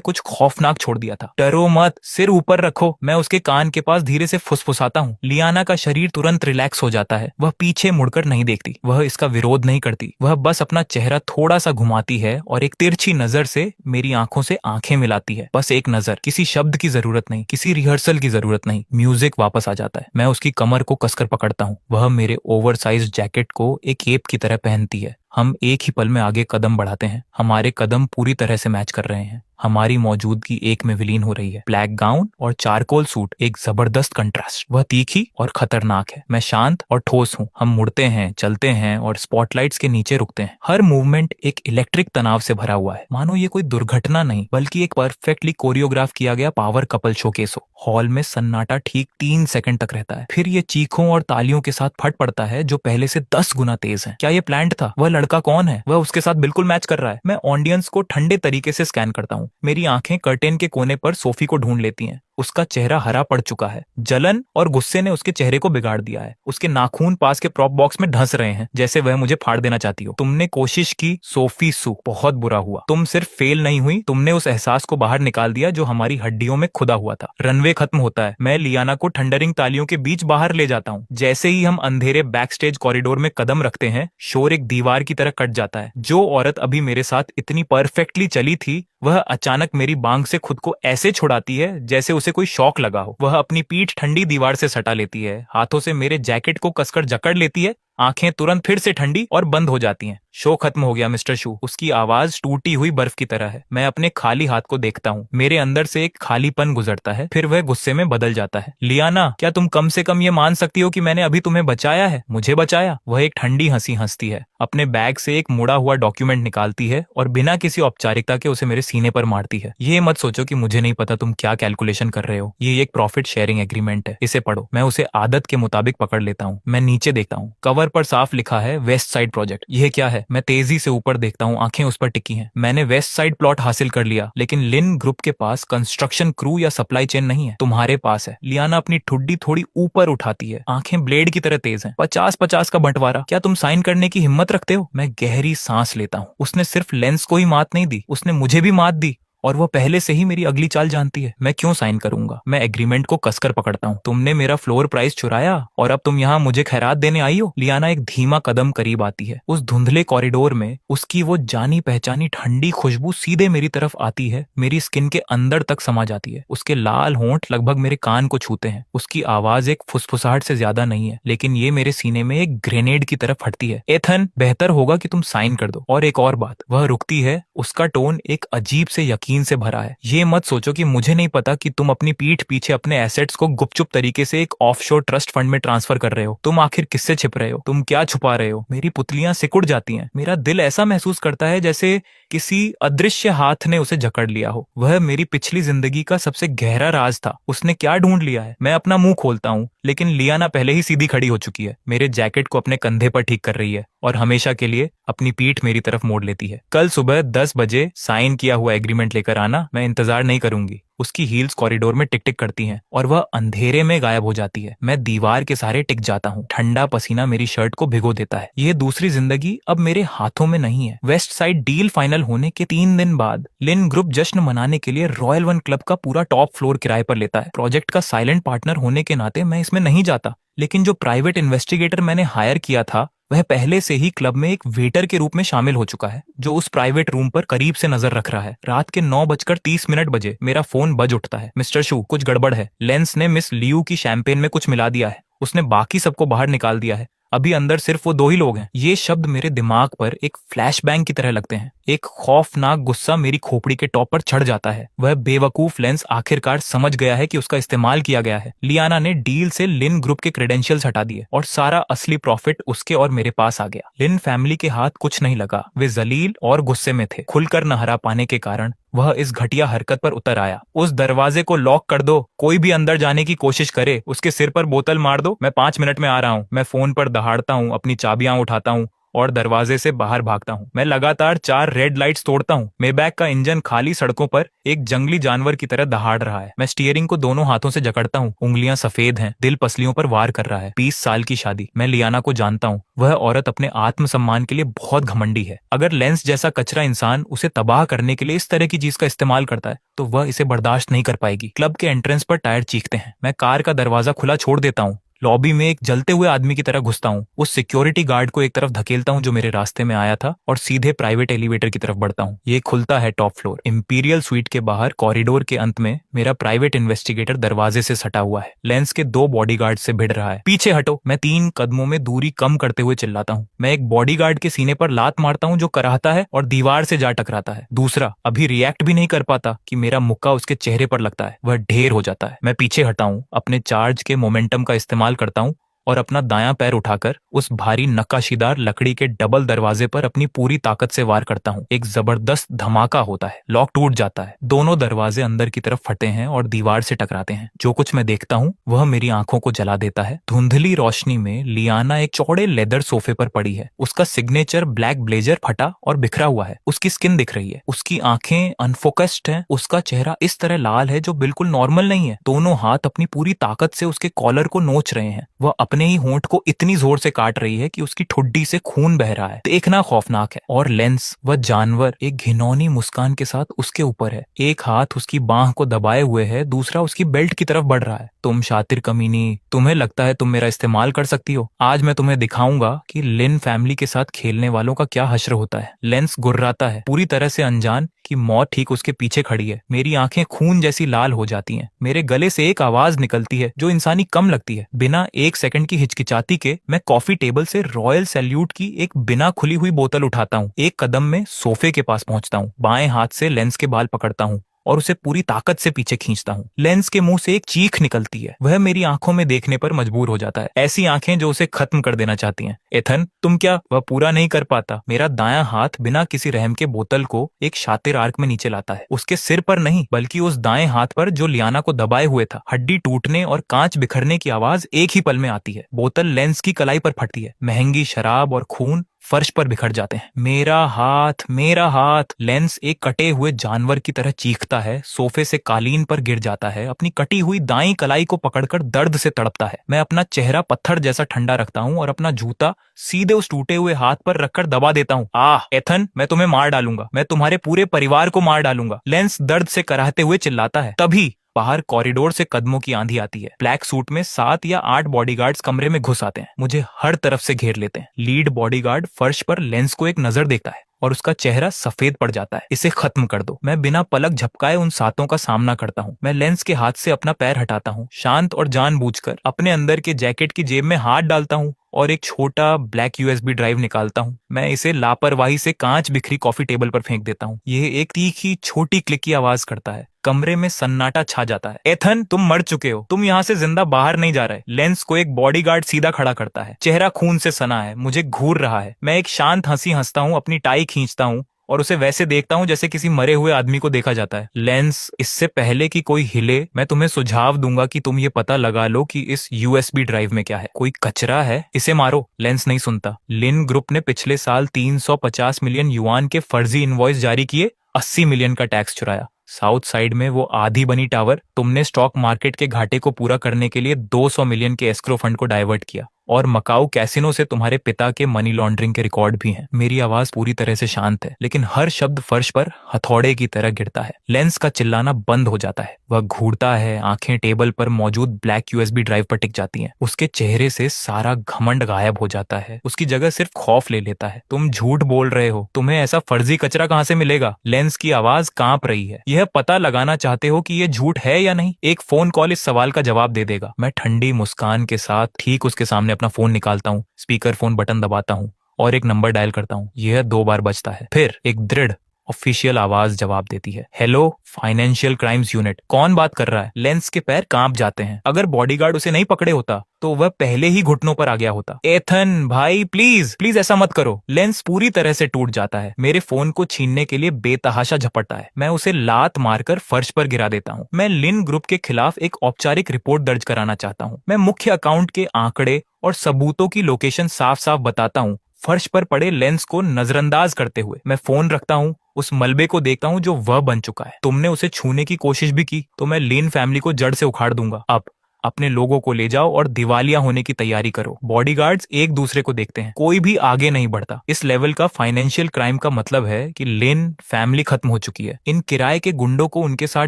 कुछ खौफनाक छोड़ दिया था। डरो मत, सिर ऊपर रखो, मैं उसके कान के पास धीरे से फुसफुसाता हूँ। लियाना का शरीर तुरंत रिलैक्स हो जाता है। वह पीछे मुड़कर नहीं देखती, वह इसका विरोध नहीं करती। वह बस अपना चेहरा थोड़ा सा घुमाती है और एक तिरछी नजर से मेरी आंखों से आंखें मिलाती है। बस एक नजर, किसी शब्द की जरूरत नहीं, किसी रिहर्सल की जरूरत नहीं। म्यूजिक वापस आ जाता है। मैं उसकी कमर को कसकर पकड़ता हूँ। वह मेरे ओवरसाइज जैकेट को एक केप की तरह पहनती है। हम एक ही पल में आगे कदम बढ़ाते हैं। हमारे कदम पूरी तरह से मैच कर रहे हैं। हमारी मौजूदगी एक में विलीन हो रही है। ब्लैक गाउन और चारकोल सूट, एक जबरदस्त कंट्रास्ट। वह तीखी और खतरनाक है, मैं शांत और ठोस हूँ। हम मुड़ते हैं, चलते हैं और स्पॉटलाइट्स के नीचे रुकते हैं। हर मूवमेंट एक इलेक्ट्रिक तनाव से भरा हुआ है, मानो ये कोई दुर्घटना नहीं बल्कि एक परफेक्टली कोरियोग्राफ किया गया पावर कपल शोकेस हो। हॉल में सन्नाटा ठीक 3 सेकंड तक रहता है, फिर ये चीखों और तालियों के साथ फट पड़ता है जो पहले से 10 गुना तेज है। क्या ये प्लान्ड था? वह लड़का कौन है? वह उसके साथ बिल्कुल मैच कर रहा है। मैं ऑडियंस को ठंडे तरीके से स्कैन करता हूँ। मेरी आंखें कर्टेन के कोने पर सोफी को ढूंढ लेती हैं। उसका चेहरा हरा पड़ चुका है। जलन और गुस्से ने उसके चेहरे को बिगाड़ दिया है। उसके नाखून पास के प्रॉप बॉक्स में ढंस रहे हैं, जैसे वह मुझे फाड़ देना चाहती हो। तुमने कोशिश की सोफी सू, बहुत बुरा हुआ। तुम सिर्फ फेल नहीं हुई, तुमने उस एहसास को बाहर निकाल दिया जो हमारी हड्डियों में खुदा हुआ था। रनवे खत्म होता है। मैं लियाना को थंडरिंग तालियों के बीच बाहर ले जाता हूँ। जैसे ही हम अंधेरे बैक स्टेज कॉरिडोर में कदम रखते हैं, शोर एक दीवार की तरह कट जाता है। जो औरत अभी मेरे साथ इतनी परफेक्टली चली थी, वह अचानक मेरी बांग से खुद को ऐसे छुड़ाती है जैसे उसे कोई शौक लगा हो। वह अपनी पीठ ठंडी दीवार से सटा लेती है, हाथों से मेरे जैकेट को कसकर जकड़ लेती है। आंखें तुरंत फिर से ठंडी और बंद हो जाती हैं। शो खत्म हो गया मिस्टर शू। उसकी आवाज टूटी हुई बर्फ की तरह है। मैं अपने खाली हाथ को देखता हूँ। मेरे अंदर से एक खालीपन गुजरता है, फिर वह गुस्से में बदल जाता है। लियाना, क्या तुम कम से कम ये मान सकती हो कि मैंने अभी तुम्हें बचाया है? मुझे बचाया? वह एक ठंडी हंसी हंसती है, अपने बैग से एक मुड़ा हुआ डॉक्यूमेंट निकालती है और बिना किसी औपचारिकता के उसे मेरे सीने पर मारती है। ये मत सोचो कि मुझे नहीं पता तुम क्या कैलकुलेशन कर रहे हो। ये एक प्रॉफिट शेयरिंग एग्रीमेंट है, इसे पढ़ो। मैं उसे आदत के मुताबिक पकड़ लेता हूँ। मैं नीचे देखता हूँ, कवर पर साफ लिखा है वेस्ट साइड प्रोजेक्ट। यह क्या है? मैं तेजी से ऊपर देखता हूँ, आंखें उस पर टिकी हैं। मैंने वेस्ट साइड प्लॉट हासिल कर लिया, लेकिन लिन ग्रुप के पास कंस्ट्रक्शन क्रू या सप्लाई चेन नहीं है। तुम्हारे पास है। लियाना अपनी ठुड्डी थोड़ी ऊपर उठाती है, आंखें ब्लेड की तरह तेज हैं। 50-50 का बंटवारा, क्या तुम साइन करने की हिम्मत रखते हो? मैं गहरी सांस लेता हूँ। उसने सिर्फ लेंस को ही मात नहीं दी, उसने मुझे भी मात दी, और वह पहले से ही मेरी अगली चाल जानती है। मैं क्यों साइन करूंगा? मैं एग्रीमेंट को कसकर पकड़ता हूँ। तुमने मेरा फ्लोर प्राइस चुराया और अब तुम यहाँ मुझे खैरात देने आई हो? लियाना एक धीमा कदम करीब आती है। उस धुंधले कॉरिडोर में उसकी वो जानी पहचानी ठंडी खुशबू सीधे मेरी तरफ आती है, मेरी स्किन के अंदर तक समा जाती है। उसके लाल होंठ लगभग मेरे कान को छूते हैं। उसकी आवाज एक फुसफुसाहट से ज्यादा नहीं है, लेकिन ये मेरे सीने में एक ग्रेनेड की तरफ फटती है। एथन, बेहतर होगा कि तुम साइन कर दो। और एक और बात, वह रुकती है। उसका टोन एक अजीब से यकीन से भरा है। ये मत सोचो कि मुझे नहीं पता कि तुम अपनी पीठ पीछे अपने एसेट्स को गुपचुप तरीके से एक ऑफशोर ट्रस्ट फंड में ट्रांसफर कर रहे हो। तुम आखिर किससे छिप रहे हो? तुम क्या छुपा रहे हो? मेरी पुतलियां सिकुड़ जाती हैं। मेरा दिल ऐसा महसूस करता है जैसे किसी अदृश्य हाथ ने उसे जकड़ लिया हो। वह मेरी पिछली जिंदगी का सबसे गहरा राज था। उसने क्या ढूंढ लिया है? मैं अपना मुंह खोलता हूँ, लेकिन लियाना पहले ही सीधी खड़ी हो चुकी है, मेरे जैकेट को अपने कंधे पर ठीक कर रही है और हमेशा के लिए अपनी पीठ मेरी तरफ मोड़ लेती है। कल सुबह 10 बजे साइन किया हुआ एग्रीमेंट लेकर आना। मैं इंतजार नहीं करूंगी। उसकी हील्स कॉरिडोर में टिक टिक करती हैं और वह अंधेरे में गायब हो जाती है। मैं दीवार के सहारे टिक जाता हूँ। ठंडा पसीना मेरी शर्ट को भिगो देता है। यह दूसरी जिंदगी अब मेरे हाथों में नहीं है। वेस्ट साइड डील फाइनल होने के 3 दिन बाद लिन ग्रुप जश्न मनाने के लिए रॉयल वन क्लब का पूरा टॉप फ्लोर किराए पर लेता है। प्रोजेक्ट का साइलेंट पार्टनर होने के नाते मैं इसमें नहीं जाता, लेकिन जो प्राइवेट इन्वेस्टिगेटर मैंने हायर किया था, वह पहले से ही क्लब में एक वेटर के रूप में शामिल हो चुका है, जो उस प्राइवेट रूम पर करीब से नजर रख रहा है। रात के 9:30 बजे मेरा फोन बज उठता है। मिस्टर शू, कुछ गड़बड़ है। लेंस ने मिस लियू की शैंपेन में कुछ मिला दिया है। उसने बाकी सबको बाहर निकाल दिया है। अभी अंदर सिर्फ वो 2 ही लोग हैं। ये शब्द मेरे दिमाग पर एक फ्लैशबैंग की तरह लगते हैं। एक खौफनाक गुस्सा मेरी खोपड़ी के टॉप पर चढ़ जाता है। वह बेवकूफ लेंस आखिरकार समझ गया है कि उसका इस्तेमाल किया गया है। लियाना ने डील से लिन ग्रुप के क्रेडेंशियल्स हटा दिए और सारा असली प्रॉफिट उसके और मेरे पास आ गया। लिन फैमिली के हाथ कुछ नहीं लगा। वे जलील और गुस्से में थे। खुलकर न हरा पाने के कारण वह इस घटिया हरकत पर उतर आया। उस दरवाजे को लॉक कर दो, कोई भी अंदर जाने की कोशिश करे उसके सिर पर बोतल मार दो, मैं 5 मिनट में आ रहा हूँ। मैं फोन पर दहाड़ता हूँ, अपनी चाबियां उठाता हूँ और दरवाजे से बाहर भागता हूँ। मैं लगातार 4 रेड लाइट्स तोड़ता हूँ। मेबैक का इंजन खाली सड़कों पर एक जंगली जानवर की तरह दहाड़ रहा है। मैं स्टीयरिंग को दोनों हाथों से जकड़ता हूँ, उंगलियां सफेद हैं, दिल पसलियों पर वार कर रहा है। 20 साल की शादी। मैं लियाना को जानता हूँ, वह औरत अपने आत्मसम्मान के लिए बहुत घमंडी है। अगर लेंस जैसा कचरा इंसान उसे तबाह करने के लिए इस तरह की चीज का इस्तेमाल करता है तो वह इसे बर्दाश्त नहीं कर पाएगी। क्लब के एंट्रेंस पर टायर चीखते हैं। मैं कार का दरवाजा खुला छोड़ देता हूँ। लॉबी में एक जलते हुए आदमी की तरह घुसता हूँ, उस सिक्योरिटी गार्ड को एक तरफ धकेलता हूँ जो मेरे रास्ते में आया था और सीधे प्राइवेट एलिवेटर की तरफ बढ़ता हूँ। ये खुलता है टॉप फ्लोर। इंपीरियल स्वीट के बाहर कॉरिडोर के अंत में मेरा प्राइवेट इन्वेस्टिगेटर दरवाजे से सटा हुआ है, लेंस के 2 बॉडीगार्ड से भिड़ रहा है। पीछे हटो, मैं 3 कदमों में दूरी कम करते हुए चिल्लाता हूँ। मैं एक बॉडीगार्ड के सीने पर लात मारता हूँ जो कराहता है और दीवार से जा टकराता है। दूसरा अभी रिएक्ट भी नहीं कर पाता कि मेरा मुक्का उसके चेहरे पर लगता है, वह ढेर हो जाता है। मैं पीछे हटा हूँ, अपने चार्ज के मोमेंटम का इस्तेमाल करता हूँ और अपना दायां पैर उठाकर उस भारी नक्काशीदार लकड़ी के डबल दरवाजे पर अपनी पूरी ताकत से वार करता हूं। एक जबरदस्त धमाका होता है, लॉक टूट जाता है, दोनों दरवाजे अंदर की तरफ फटे हैं और दीवार से टकराते हैं। जो कुछ मैं देखता हूं वह मेरी आंखों को जला देता है। धुंधली रोशनी में लियाना एक चौड़े लेदर सोफे पर पड़ी है। उसका सिग्नेचर ब्लैक ब्लेजर फटा और बिखरा हुआ है। उसकी स्किन दिख रही है, उसकी आंखें अनफोकस्ड हैं, उसका चेहरा इस तरह लाल है जो बिल्कुल नॉर्मल नहीं है। दोनों हाथ अपनी पूरी ताकत से उसके कॉलर को नोच रहे हैं। वह अपने ही होंठ को इतनी जोर से काट रही है कि उसकी ठुड्डी से खून बह रहा है। देखना खौफनाक है। और लेंस, वह जानवर, एक घिनौनी मुस्कान के साथ उसके ऊपर है। एक हाथ उसकी बांह को दबाए हुए है, दूसरा उसकी बेल्ट की तरफ बढ़ रहा है। तुम शातिर कमीनी, तुम्हें लगता है तुम मेरा इस्तेमाल कर सकती हो? आज मैं तुम्हें दिखाऊंगा कि लिन फैमिली के साथ खेलने वालों का क्या हश्र होता है। लेंस गुर्राता है, पूरी तरह से अनजान कि मौत ठीक उसके पीछे खड़ी है। मेरी आंखें खून जैसी लाल हो जाती हैं। मेरे गले से एक आवाज निकलती है जो इंसानी कम लगती है। बिना 1 सेकंड की हिचकिचाती के मैं कॉफी टेबल से रॉयल सैल्यूट की एक बिना खुली हुई बोतल उठाता हूँ। एक कदम में सोफे के पास पहुंचता हूँ, बाएं हाथ से लेंस के बाल पकड़ता हूँ और उसे पूरी ताकत से पीछे खींचता हूँ। लेंस के मुंह से एक चीख निकलती है। वह मेरी आंखों में देखने पर मजबूर हो जाता है, ऐसी आंखें जो उसे खत्म कर देना चाहती हैं। एथन, तुम क्या? वह पूरा नहीं कर पाता। मेरा दायां हाथ बिना किसी रहम के बोतल को एक शातिर आर्क में नीचे लाता है, उसके सिर पर नहीं बल्कि उस दाएं हाथ पर जो लियाना को दबाए हुए था। हड्डी टूटने और कांच बिखरने की आवाज एक ही पल में आती है। बोतल लेंस की कलाई पर फटती है। महंगी शराब और खून फर्श पर बिखर जाते हैं। मेरा हाथ, मेरा हाथ! लेंस एक कटे हुए जानवर की तरह चीखता है, सोफे से कालीन पर गिर जाता है, अपनी कटी हुई दाईं कलाई को पकड़कर दर्द से तड़पता है। मैं अपना चेहरा पत्थर जैसा ठंडा रखता हूँ और अपना जूता सीधे उस टूटे हुए हाथ पर रखकर दबा देता हूँ। आह एथन, मैं तुम्हें मार डालूंगा, मैं तुम्हारे पूरे परिवार को मार डालूंगा, लेंस दर्द से कराहते हुए चिल्लाता है। तभी बाहर कॉरिडोर से कदमों की आंधी आती है। ब्लैक सूट में 7 या 8 बॉडीगार्ड्स कमरे में घुस आते हैं, मुझे हर तरफ से घेर लेते हैं। लीड बॉडीगार्ड फर्श पर लेंस को एक नजर देखता है और उसका चेहरा सफेद पड़ जाता है। इसे खत्म कर दो। मैं बिना पलक झपकाए उन 7 का सामना करता हूँ। मैं लेंस के हाथ से अपना पैर हटाता हूँ, शांत और जानबूझकर अपने अंदर के जैकेट की जेब में हाथ डालता हूँ और एक छोटा ब्लैक यूएसबी ड्राइव निकालता हूँ। मैं इसे लापरवाही से कांच बिखरी कॉफी टेबल पर फेंक देता हूँ। यह एक तीखी छोटी क्लिक की आवाज करता है। कमरे में सन्नाटा छा जाता है। एथन, तुम मर चुके हो, तुम यहाँ से जिंदा बाहर नहीं जा रहे। लेंस को एक बॉडीगार्ड सीधा खड़ा करता है, चेहरा खून से सना है, मुझे घूर रहा है। मैं एक शांत हंसी हंसता हूँ, अपनी टाई खींचता हूँ और उसे वैसे देखता हूँ जैसे किसी मरे हुए आदमी को देखा जाता है। लेंस, इससे पहले कि कोई हिले, मैं तुम्हें सुझाव दूंगा कि तुम ये पता लगा लो कि इस यूएसबी ड्राइव में क्या है। कोई कचरा है, इसे मारो। लेंस नहीं सुनता। लिन ग्रुप ने पिछले साल 350 मिलियन युआन के फर्जी इनवॉइस जारी किए, 80 मिलियन का टैक्स चुराया। साउथ साइड में वो आधी बनी टावर, तुमने स्टॉक मार्केट के घाटे को पूरा करने के लिए 200 मिलियन के एस्क्रो फंड को डाइवर्ट किया और मकाऊ कैसीनो से तुम्हारे पिता के मनी लॉन्ड्रिंग के रिकॉर्ड भी हैं। मेरी आवाज पूरी तरह से शांत है, लेकिन हर शब्द फर्श पर हथौड़े की तरह गिरता है। लेंस का चिल्लाना बंद हो जाता है। वह घूरता है, आंखें टेबल पर मौजूद ब्लैक यूएसबी ड्राइव पर टिक जाती हैं। उसके चेहरे से सारा घमंड गायब हो जाता है, उसकी जगह सिर्फ खौफ ले लेता है। तुम झूठ बोल रहे हो, तुम्हें ऐसा फर्जी कचरा कहां से मिलेगा? लेंस की आवाज कांप रही है। यह पता लगाना चाहते हो कि यह झूठ है या नहीं? एक फोन कॉल इस सवाल का जवाब दे देगा। मैं ठंडी मुस्कान के साथ ठीक उसके सामने अपना फोन निकालता हूँ, स्पीकर फोन बटन दबाता हूँ और एक नंबर डायल करता हूँ। यह 2 बार बजता है, फिर एक दृढ़ ऑफिशियल आवाज जवाब देती है, हेलो फाइनेंशियल क्राइम्स यूनिट। कौन बात कर रहा है? लेंस के पैर कांप जाते हैं। अगर बॉडीगार्ड उसे नहीं पकड़े होता तो वह पहले ही घुटनों पर आ गया होता। एथन भाई प्लीज प्लीज ऐसा मत करो। लेंस पूरी तरह से टूट जाता है, मेरे फोन को छीनने के लिए बेतहाशा झपटता है। मैं उसे लात मारकर फर्श पर गिरा देता हूँ। मैं लिन ग्रुप के खिलाफ एक औपचारिक रिपोर्ट दर्ज कराना चाहता हूँ। मैं मुख्य अकाउंट के आंकड़े और सबूतों की लोकेशन साफ साफ बताता हूँ, फर्श पर पड़े लेंस को नजरअंदाज करते हुए। मैं फोन रखता हूँ, उस मलबे को देखता हूँ जो वह बन चुका है। तुमने उसे छूने की कोशिश भी की तो मैं लिन फैमिली को जड़ से उखाड़ दूंगा। अब अपने लोगों को ले जाओ और दिवालिया होने की तैयारी करो। बॉडीगार्ड्स एक दूसरे को देखते हैं, कोई भी आगे नहीं बढ़ता। इस लेवल का फाइनेंशियल क्राइम का मतलब है कि लिन फैमिली खत्म हो चुकी है। इन किराए के गुंडों को उनके साथ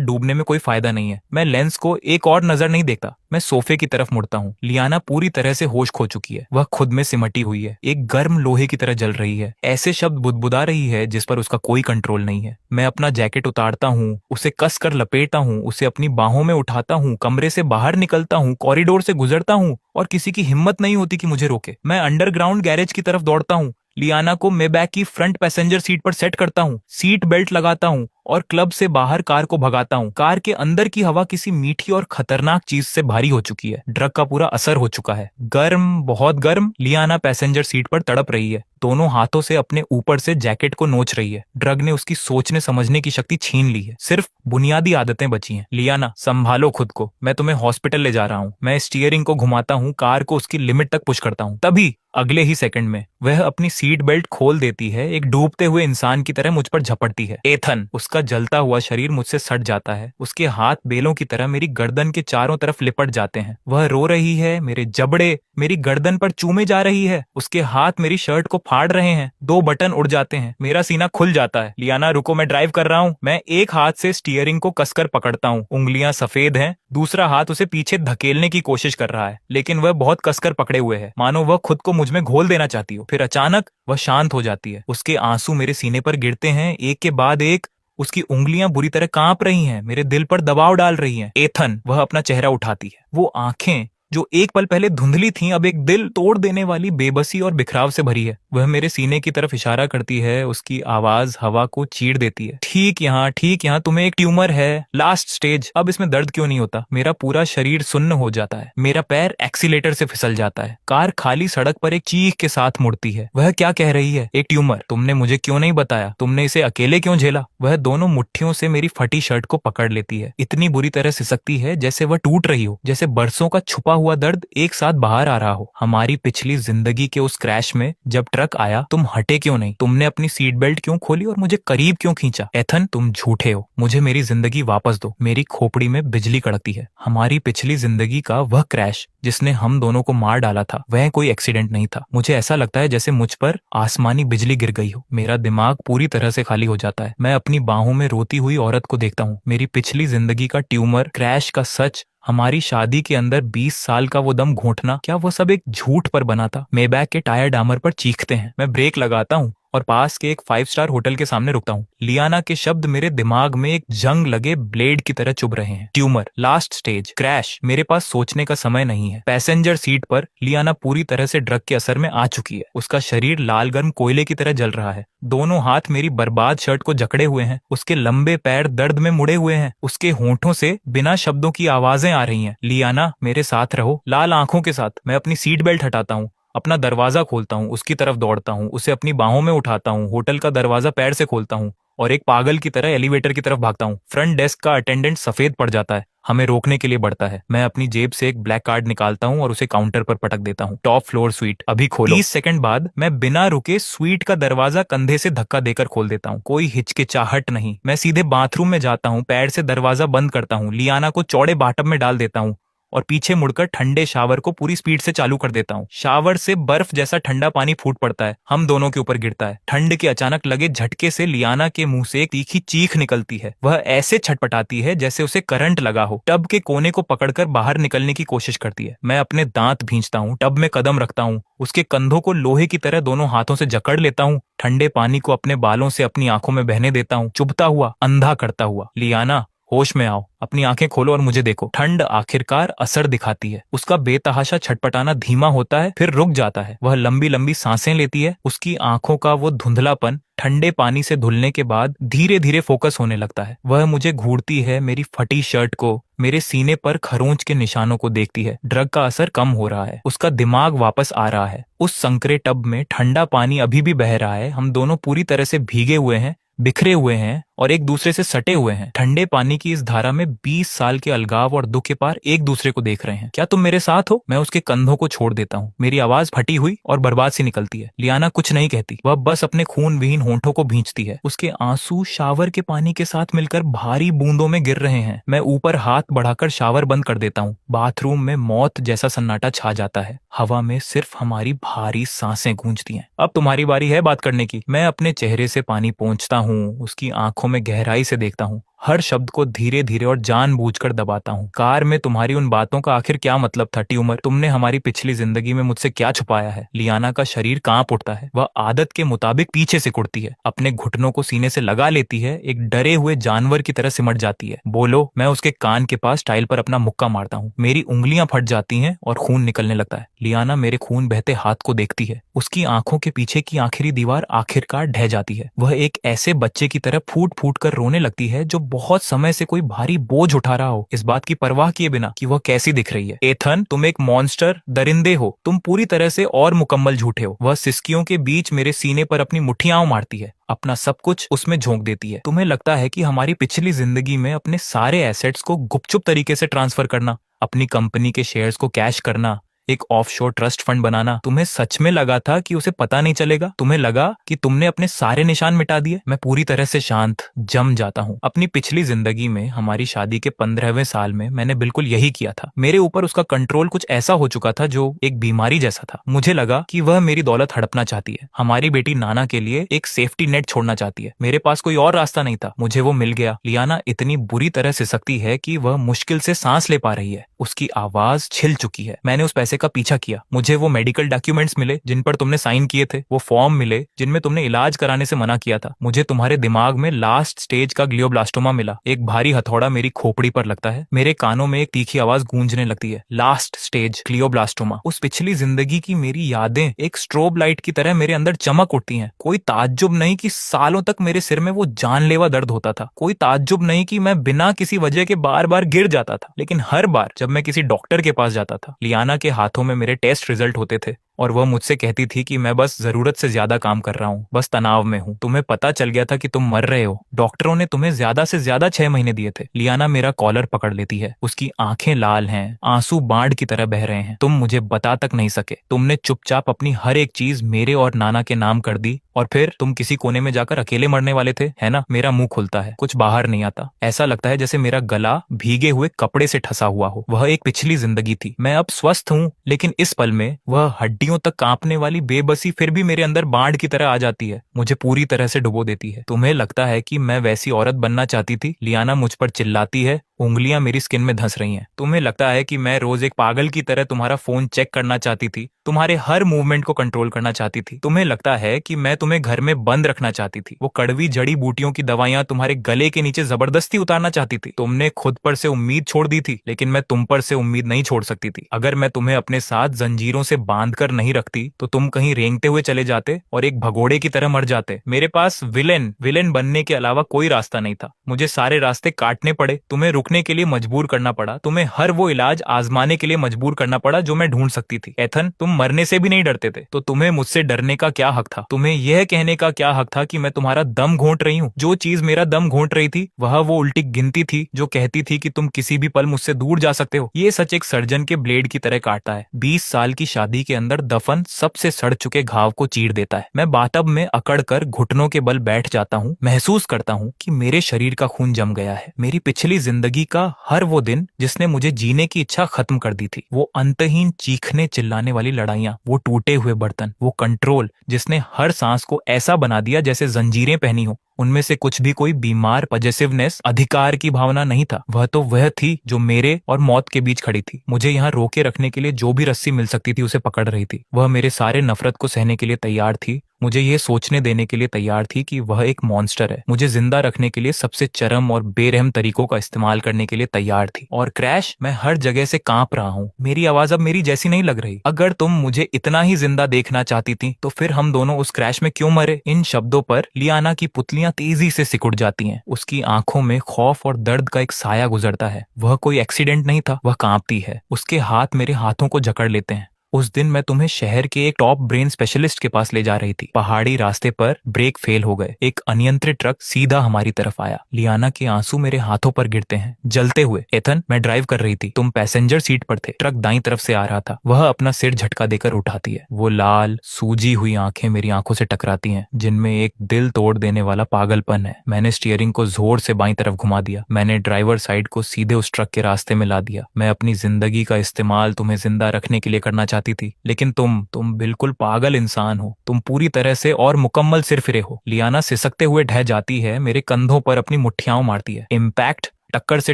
डूबने में कोई फायदा नहीं है। मैं लेंस को एक और नजर नहीं देखता। मैं सोफे की तरफ मुड़ता हूँ। लियाना पूरी तरह से होश खो चुकी है। वह खुद में सिमटी हुई है, एक गर्म लोहे की तरह जल रही है। ऐसे शब्द बुदबुदा रही है जिस पर उसका कोई कंट्रोल नहीं है। मैं अपना जैकेट उतारता हूँ, उसे कस कर लपेटता हूँ, उसे अपनी बाहों में उठाता हूँ, कमरे से बाहर निकलता हूँ, कॉरिडोर से गुजरता हूँ और किसी की हिम्मत नहीं होती कि मुझे रोके। मैं अंडरग्राउंड गैरेज की तरफ दौड़ता हूँ। लियाना को मेबैक की फ्रंट पैसेंजर सीट पर सेट करता हूँ, सीट बेल्ट लगाता हूँ और क्लब से बाहर कार को भगाता हूँ। कार के अंदर की हवा किसी मीठी और खतरनाक चीज से भारी हो चुकी है। ड्रग का पूरा असर हो चुका है। गर्म, बहुत गर्म। लियाना पैसेंजर सीट पर तड़प रही है, दोनों हाथों से अपने ऊपर से जैकेट को नोच रही है। ड्रग ने उसकी सोचने समझने की शक्ति छीन ली है। सिर्फ बुनियादी आदतें बची हैं। लियाना संभालो खुद को, मैं तुम्हें हॉस्पिटल ले जा रहा हूँ। मैं स्टीयरिंग को घुमाता हूँ, कार को उसकी लिमिट तक पुश करता हूँ। तभी अगले ही सेकंड में वह अपनी सीट बेल्ट खोल देती है, एक डूबते हुए इंसान की तरह मुझ पर झपटती है। एथन, उसका जलता हुआ शरीर मुझसे सट जाता है। उसके हाथ बेलों की तरह मेरी गर्दन के चारों तरफ लिपट जाते हैं। वह रो रही है, मेरे जबड़े मेरी गर्दन पर चूमे जा रही है। उसके हाथ मेरी शर्ट को फाड़ रहे हैं, 2 बटन उड़ जाते हैं, मेरा सीना खुल जाता है। लियाना रुको, मैं ड्राइव कर रहा हूँ। मैं एक हाथ से स्टीयरिंग को कसकर पकड़ता हूँ, उंगलियां सफेद हैं। दूसरा हाथ उसे पीछे धकेलने की कोशिश कर रहा है, लेकिन वह बहुत कसकर पकड़े हुए है, मानो वह खुद को मुझ में घोल देना चाहती हो। फिर अचानक वह शांत हो जाती है। उसके आंसू मेरे सीने पर गिरते हैं, एक के बाद एक। उसकी उंगलियां बुरी तरह कांप रही हैं, मेरे दिल पर दबाव डाल रही हैं। एथन, वह अपना चेहरा उठाती है। वो आंखें जो एक पल पहले धुंधली थीं, अब एक दिल तोड़ देने वाली बेबसी और बिखराव से भरी है। वह मेरे सीने की तरफ इशारा करती है, उसकी आवाज हवा को चीर देती है। ठीक यहाँ तुम्हें एक ट्यूमर है, लास्ट स्टेज। अब इसमें दर्द क्यों नहीं होता? मेरा पूरा शरीर सुन्न हो जाता है, मेरा पैर एक्सीलेटर से फिसल जाता है। कार खाली सड़क पर एक चीख के साथ मुड़ती है। वह क्या कह रही है? एक ट्यूमर? तुमने मुझे क्यों नहीं बताया? तुमने इसे अकेले क्यों झेला? वह दोनों मुट्ठियों से मेरी फटी शर्ट को पकड़ लेती है, इतनी बुरी तरह सिसकती है जैसे वह टूट रही हो, जैसे बरसों का छुपा हुआ दर्द एक साथ बाहर आ रहा हो। हमारी पिछली जिंदगी के उस क्रैश में जब ट्रक आया, तुम हटे क्यों नहीं? तुमने अपनी सीट बेल्ट क्यों खोली और मुझे करीब क्यों खींचा? एथन, तुम झूठे हो। मुझे मेरी जिंदगी वापस दो। मेरी खोपड़ी में बिजली कड़कती है। हमारी पिछली जिंदगी का वह क्रैश जिसने हम दोनों को मार डाला था, वह कोई एक्सीडेंट नहीं था। मुझे ऐसा लगता है जैसे मुझ पर आसमानी बिजली गिर गई हो। मेरा दिमाग पूरी तरह से खाली हो जाता है। मैं अपनी बाहों में रोती हुई औरत को देखता हूँ। मेरी पिछली जिंदगी का ट्यूमर, क्रैश का सच, हमारी शादी के अंदर 20 साल का वो दम घोंटना, क्या वो सब एक झूठ पर बना था? मेबैक के टायर डामर पर चीखते हैं। मैं ब्रेक लगाता हूँ और पास के एक 5 स्टार होटल के सामने रुकता हूँ। लियाना के शब्द मेरे दिमाग में एक जंग लगे ब्लेड की तरह चुभ रहे हैं। Tumour, last stage, crash. मेरे पास सोचने का समय नहीं है। पैसेंजर सीट पर लियाना पूरी तरह से ड्रग के असर में आ चुकी है। उसका शरीर लाल गर्म कोयले की तरह जल रहा है। दोनों हाथ मेरी बर्बाद शर्ट को जकड़े हुए हैं। उसके लंबे पैर दर्द में मुड़े हुए हैं। उसके होंठों से बिना शब्दों की आवाजें आ रही हैं। लियाना, मेरे साथ रहो। लाल आंखों के साथ मैं अपनी सीट बेल्ट हटाता हूँ, अपना दरवाजा खोलता हूँ, उसकी तरफ दौड़ता हूँ, उसे अपनी बाहों में उठाता हूँ, होटल का दरवाजा पैर से खोलता हूँ और एक पागल की तरह एलिवेटर की तरफ भागता हूँ। फ्रंट डेस्क का अटेंडेंट सफेद पड़ जाता है, हमें रोकने के लिए बढ़ता है। मैं अपनी जेब से एक ब्लैक कार्ड निकालता हूँ और उसे काउंटर पर पटक देता हूँ। टॉप फ्लोर स्वीट, अभी खोलो। 30 सेकंड बाद मैं बिना रुके स्वीट का दरवाजा कंधे से धक्का देकर खोल देता हूँ। कोई हिचकिचाहट नहीं। मैं सीधे बाथरूम में जाता हूँ, पैर से दरवाजा बंद करता हूँ, लियाना को चौड़े बाटम में डाल देता हूँ और पीछे मुड़कर ठंडे शावर को पूरी स्पीड से चालू कर देता हूँ। शावर से बर्फ जैसा ठंडा पानी फूट पड़ता है, हम दोनों के ऊपर गिरता है। ठंड के अचानक लगे झटके से लियाना के मुंह से एक तीखी चीख निकलती है। वह ऐसे छटपटाती है जैसे उसे करंट लगा हो। टब के कोने को पकड़कर बाहर निकलने की कोशिश करती है। मैं अपने दांत भींचता हूँ, टब में कदम रखता हूँ, उसके कंधों को लोहे की तरह दोनों हाथों से जकड़ लेता हूँ, ठंडे पानी को अपने बालों से अपनी आंखों में बहने देता हूँ, चुभता हुआ, अंधा करता हुआ। लियाना, होश में आओ, अपनी आंखें खोलो और मुझे देखो। ठंड आखिरकार असर दिखाती है। उसका बेतहाशा छटपटाना धीमा होता है, फिर रुक जाता है। वह लंबी लंबी सांसें लेती है। उसकी आंखों का वो धुंधलापन ठंडे पानी से धुलने के बाद धीरे धीरे फोकस होने लगता है। वह मुझे घूरती है, मेरी फटी शर्ट को, मेरे सीने पर खरोंच के निशानों को देखती है। ड्रग का असर कम हो रहा है, उसका दिमाग वापस आ रहा है। उस संकरे टब में ठंडा पानी अभी भी बह रहा है। हम दोनों पूरी तरह से भीगे हुए हैं, बिखरे हुए हैं और एक दूसरे से सटे हुए हैं। ठंडे पानी की इस धारा में 20 साल के अलगाव और दुख के पार एक दूसरे को देख रहे हैं। क्या तुम मेरे साथ हो? मैं उसके कंधों को छोड़ देता हूँ। मेरी आवाज फटी हुई और बर्बाद सी निकलती है। लियाना कुछ नहीं कहती, वह बस अपने खून विहीन होंठों को भींचती है। उसके आंसू शावर के पानी के साथ मिलकर भारी बूंदों में गिर रहे हैं। मैं ऊपर हाथ बढ़ाकर शावर बंद कर देता हूँ। बाथरूम में मौत जैसा सन्नाटा छा जाता है। हवा में सिर्फ हमारी भारी सांसें गूंजती हैं। अब तुम्हारी बारी है बात करने की। मैं अपने चेहरे से पानी पोंछता हूँ, उसकी आंखों में गहराई से देखता हूँ, हर शब्द को धीरे धीरे और जानबूझकर दबाता हूँ। कार में तुम्हारी उन बातों का आखिर क्या मतलब था ट्यूमर? तुमने हमारी पिछली जिंदगी में मुझसे क्या छुपाया है? लियाना का शरीर कांप उठता है। वह आदत के मुताबिक पीछे से कुड़ती है, अपने घुटनों को सीने से लगा लेती है, एक डरे हुए जानवर की तरह सिमट जाती है। बोलो। मैं उसके कान के पास टाइल पर अपना मुक्का मारता हूँ। मेरी उंगलियां फट जाती हैं और खून निकलने लगता है। लियाना मेरे खून बहते हाथ को देखती है। उसकी आंखों के पीछे की आखिरी दीवार आखिरकार ढह जाती है। वह एक ऐसे बच्चे की तरह फूट फूट कर रोने लगती है जो बहुत समय से कोई भारी बोझ उठा रहा हो, इस बात की परवाह किए बिना कि वह कैसी दिख रही है। एथन, तुम एक मॉन्स्टर, दरिंदे हो। तुम पूरी तरह से और मुकम्मल झूठे हो। वह सिसकियों के बीच मेरे सीने पर अपनी मुठ्ठियां मारती है, अपना सब कुछ उसमें झोंक देती है। तुम्हें लगता है कि हमारी पिछली जिंदगी में अपने सारे एसेट्स को गुपचुप तरीके से ट्रांसफर करना, अपनी कंपनी के शेयर्स को कैश करना, एक ऑफशोर ट्रस्ट फंड बनाना, तुम्हें सच में लगा था कि उसे पता नहीं चलेगा? तुम्हें लगा कि तुमने अपने सारे निशान मिटा दिए? मैं पूरी तरह से शांत जम जाता हूँ। अपनी पिछली जिंदगी में, हमारी शादी के 15वें साल में, मैंने बिल्कुल यही किया था। मेरे ऊपर उसका कंट्रोल कुछ ऐसा हो चुका था जो एक बीमारी जैसा था। मुझे लगा कि वह मेरी दौलत हड़पना चाहती है, हमारी बेटी नाना के लिए एक सेफ्टी नेट छोड़ना चाहती है। मेरे पास कोई और रास्ता नहीं था, मुझे वो मिल गया। लियाना इतनी बुरी तरह सिसकती है कि वह मुश्किल से सांस ले पा रही है। उसकी आवाज छिल चुकी है। मैंने उस पैसे का पीछा किया। मुझे वो मेडिकल डॉक्यूमेंट्स मिले जिन पर तुमने साइन किए थे, वो फॉर्म मिले जिनमें तुमने इलाज कराने से मना किया था। मुझे तुम्हारे दिमाग में लास्ट स्टेज का ग्लियोब्लास्टोमा मिला। एक भारी हथौड़ा मेरी खोपड़ी पर लगता है। मेरे कानों में एक तीखी आवाज गूंजने लगती है, लास्ट स्टेज ग्लियोब्लास्टोमा। उस पिछली जिंदगी की मेरी यादें एक स्ट्रोब लाइट की तरह मेरे अंदर चमक उठती हैं। कोई ताज्जुब नहीं कि सालों तक मेरे सिर में वो जानलेवा दर्द होता था। कोई ताज्जुब नहीं कि मैं बिना किसी वजह के बार बार गिर जाता था। लेकिन हर बार जब मैं किसी डॉक्टर के पास जाता था, लियाना के हाथों में मेरे टेस्ट रिजल्ट होते थे और वह मुझसे कहती थी कि मैं बस जरूरत से ज्यादा काम कर रहा हूँ, बस तनाव में हूँ। तुम्हें पता चल गया था कि तुम मर रहे हो। डॉक्टरों ने तुम्हें ज्यादा से ज्यादा 6 महीने दिए थे। लियाना मेरा कॉलर पकड़ लेती है। उसकी आंखें लाल हैं, आंसू बाढ़ की तरह बह रहे हैं। तुम मुझे बता तक नहीं सके। तुमने चुपचाप अपनी हर एक चीज मेरे और नाना के नाम कर दी और फिर तुम किसी कोने में जाकर अकेले मरने वाले थे, है ना? मेरा मुंह खुलता है, कुछ बाहर नहीं आता। ऐसा लगता है जैसे मेरा गला भीगे हुए कपड़े से ठसा हुआ हो। वह एक पिछली जिंदगी थी। मैं अब स्वस्थ हूँ, लेकिन इस पल में वह हड्डियों तक कांपने वाली बेबसी फिर भी मेरे अंदर बाढ़ की तरह आ जाती है, मुझे पूरी तरह से डुबो देती है। तुम्हें लगता है कि मैं वैसी औरत बनना चाहती थी? लियाना मुझ पर चिल्लाती है, उंगलियां मेरी स्किन में धंस रही हैं। तुम्हें लगता है कि मैं रोज एक पागल की तरह तुम्हारा फोन चेक करना चाहती थी, तुम्हारे हर मूवमेंट को कंट्रोल करना चाहती थी? तुम्हें लगता है कि मैं तुम्हें घर में बंद रखना चाहती थी, वो कड़वी जड़ी बूटियों की दवाइयां तुम्हारे गले के नीचे जबरदस्ती उतारना चाहती थी? तुमने खुद पर से उम्मीद छोड़ दी थी, लेकिन मैं तुम पर से उम्मीद नहीं छोड़ सकती थी। अगर मैं तुम्हें अपने साथ जंजीरों से बांध कर नहीं रखती तो तुम कहीं रेंगते हुए चले जाते और एक भगोड़े की तरह मर जाते। मेरे पास विलेन बनने के अलावा कोई रास्ता नहीं था। मुझे सारे रास्ते काटने पड़े, तुम्हें रुकने के लिए मजबूर करना पड़ा, तुम्हें हर वो इलाज आजमाने के लिए मजबूर करना पड़ा जो मैं ढूंढ सकती थी। एथन, तुम मरने से भी नहीं डरते थे, तो तुम्हें मुझसे डरने का क्या हक था? तुम्हें यह कहने का क्या हक था कि मैं तुम्हारा दम घोंट रही हूँ? जो चीज मेरा दम घोंट रही थी वह वो उल्टी गिनती थी जो कहती थी कि तुम किसी भी पल मुझसे दूर जा सकते हो। ये सच एक सर्जन के ब्लेड की तरह काटता है। 20 साल की शादी के अंदर दफन सबसे सड़ चुके घाव को चीर देता है। मैं बाथटब में अकड़ कर घुटनों के बल बैठ जाता हूँ। महसूस करता हूँ कि मेरे शरीर का खून जम गया है। मेरी पिछली जिंदगी का हर वो दिन जिसने मुझे जीने की इच्छा खत्म कर दी थी, वो अंतहीन चीखने चिल्लाने वाली लड़ाइयां, वो टूटे हुए बर्तन, वो कंट्रोल जिसने हर सांस को ऐसा बना दिया जैसे जंजीरें पहनी हो, उनमें से कुछ भी कोई बीमार पॉजेसिवनेस, अधिकार की भावना नहीं था। वह तो वह थी जो मेरे और मौत के बीच खड़ी थी। मुझे यहाँ रोके रखने के लिए जो भी रस्सी मिल सकती थी उसे पकड़ रही थी। वह मेरे सारे नफरत को सहने के लिए तैयार थी। मुझे ये सोचने देने के लिए तैयार थी कि वह एक मॉन्स्टर है, मुझे जिंदा रखने के लिए सबसे चरम और बेरहम तरीकों का इस्तेमाल करने के लिए तैयार थी। और क्रैश, मैं हर जगह से कांप रहा हूँ, मेरी आवाज अब मेरी जैसी नहीं लग रही। अगर तुम मुझे इतना ही जिंदा देखना चाहती थी तो फिर हम दोनों उस क्रैश में क्यों मरे? इन शब्दों पर लियाना की पुतलियां तेजी से सिकुड़ जाती हैं। उसकी आंखों में खौफ और दर्द का एक साया गुजरता है। वह कोई एक्सीडेंट नहीं था, वह कांपती है। उसके हाथ मेरे हाथों को जकड़ लेते हैं। उस दिन मैं तुम्हें शहर के एक टॉप ब्रेन स्पेशलिस्ट के पास ले जा रही थी। पहाड़ी रास्ते पर ब्रेक फेल हो गए, एक अनियंत्रित ट्रक सीधा हमारी तरफ आया। लियाना के आंसू मेरे हाथों पर गिरते हैं, जलते हुए। एथन, मैं ड्राइव कर रही थी, तुम पैसेंजर सीट पर थे। ट्रक दाईं तरफ से आ रहा था। वह अपना सिर झटका देकर उठाती है। वो लाल सूजी हुई आंखें मेरी आंखों से टकराती हैं, जिनमें एक दिल तोड़ देने वाला पागलपन है। मैंने स्टीयरिंग को जोर से बाईं तरफ घुमा दिया। मैंने ड्राइवर साइड को सीधे उस ट्रक के रास्ते में ला दिया। मैं अपनी जिंदगी का इस्तेमाल तुम्हें जिंदा रखने के लिए करना चाहती थी, लेकिन तुम बिल्कुल पागल इंसान हो। तुम पूरी तरह से और मुकम्मल सिरफिरे हो। लियाना सिसकते हुए ढह जाती है, मेरे कंधों पर अपनी मुट्ठियां मारती है। इम्पैक्ट, टक्कर से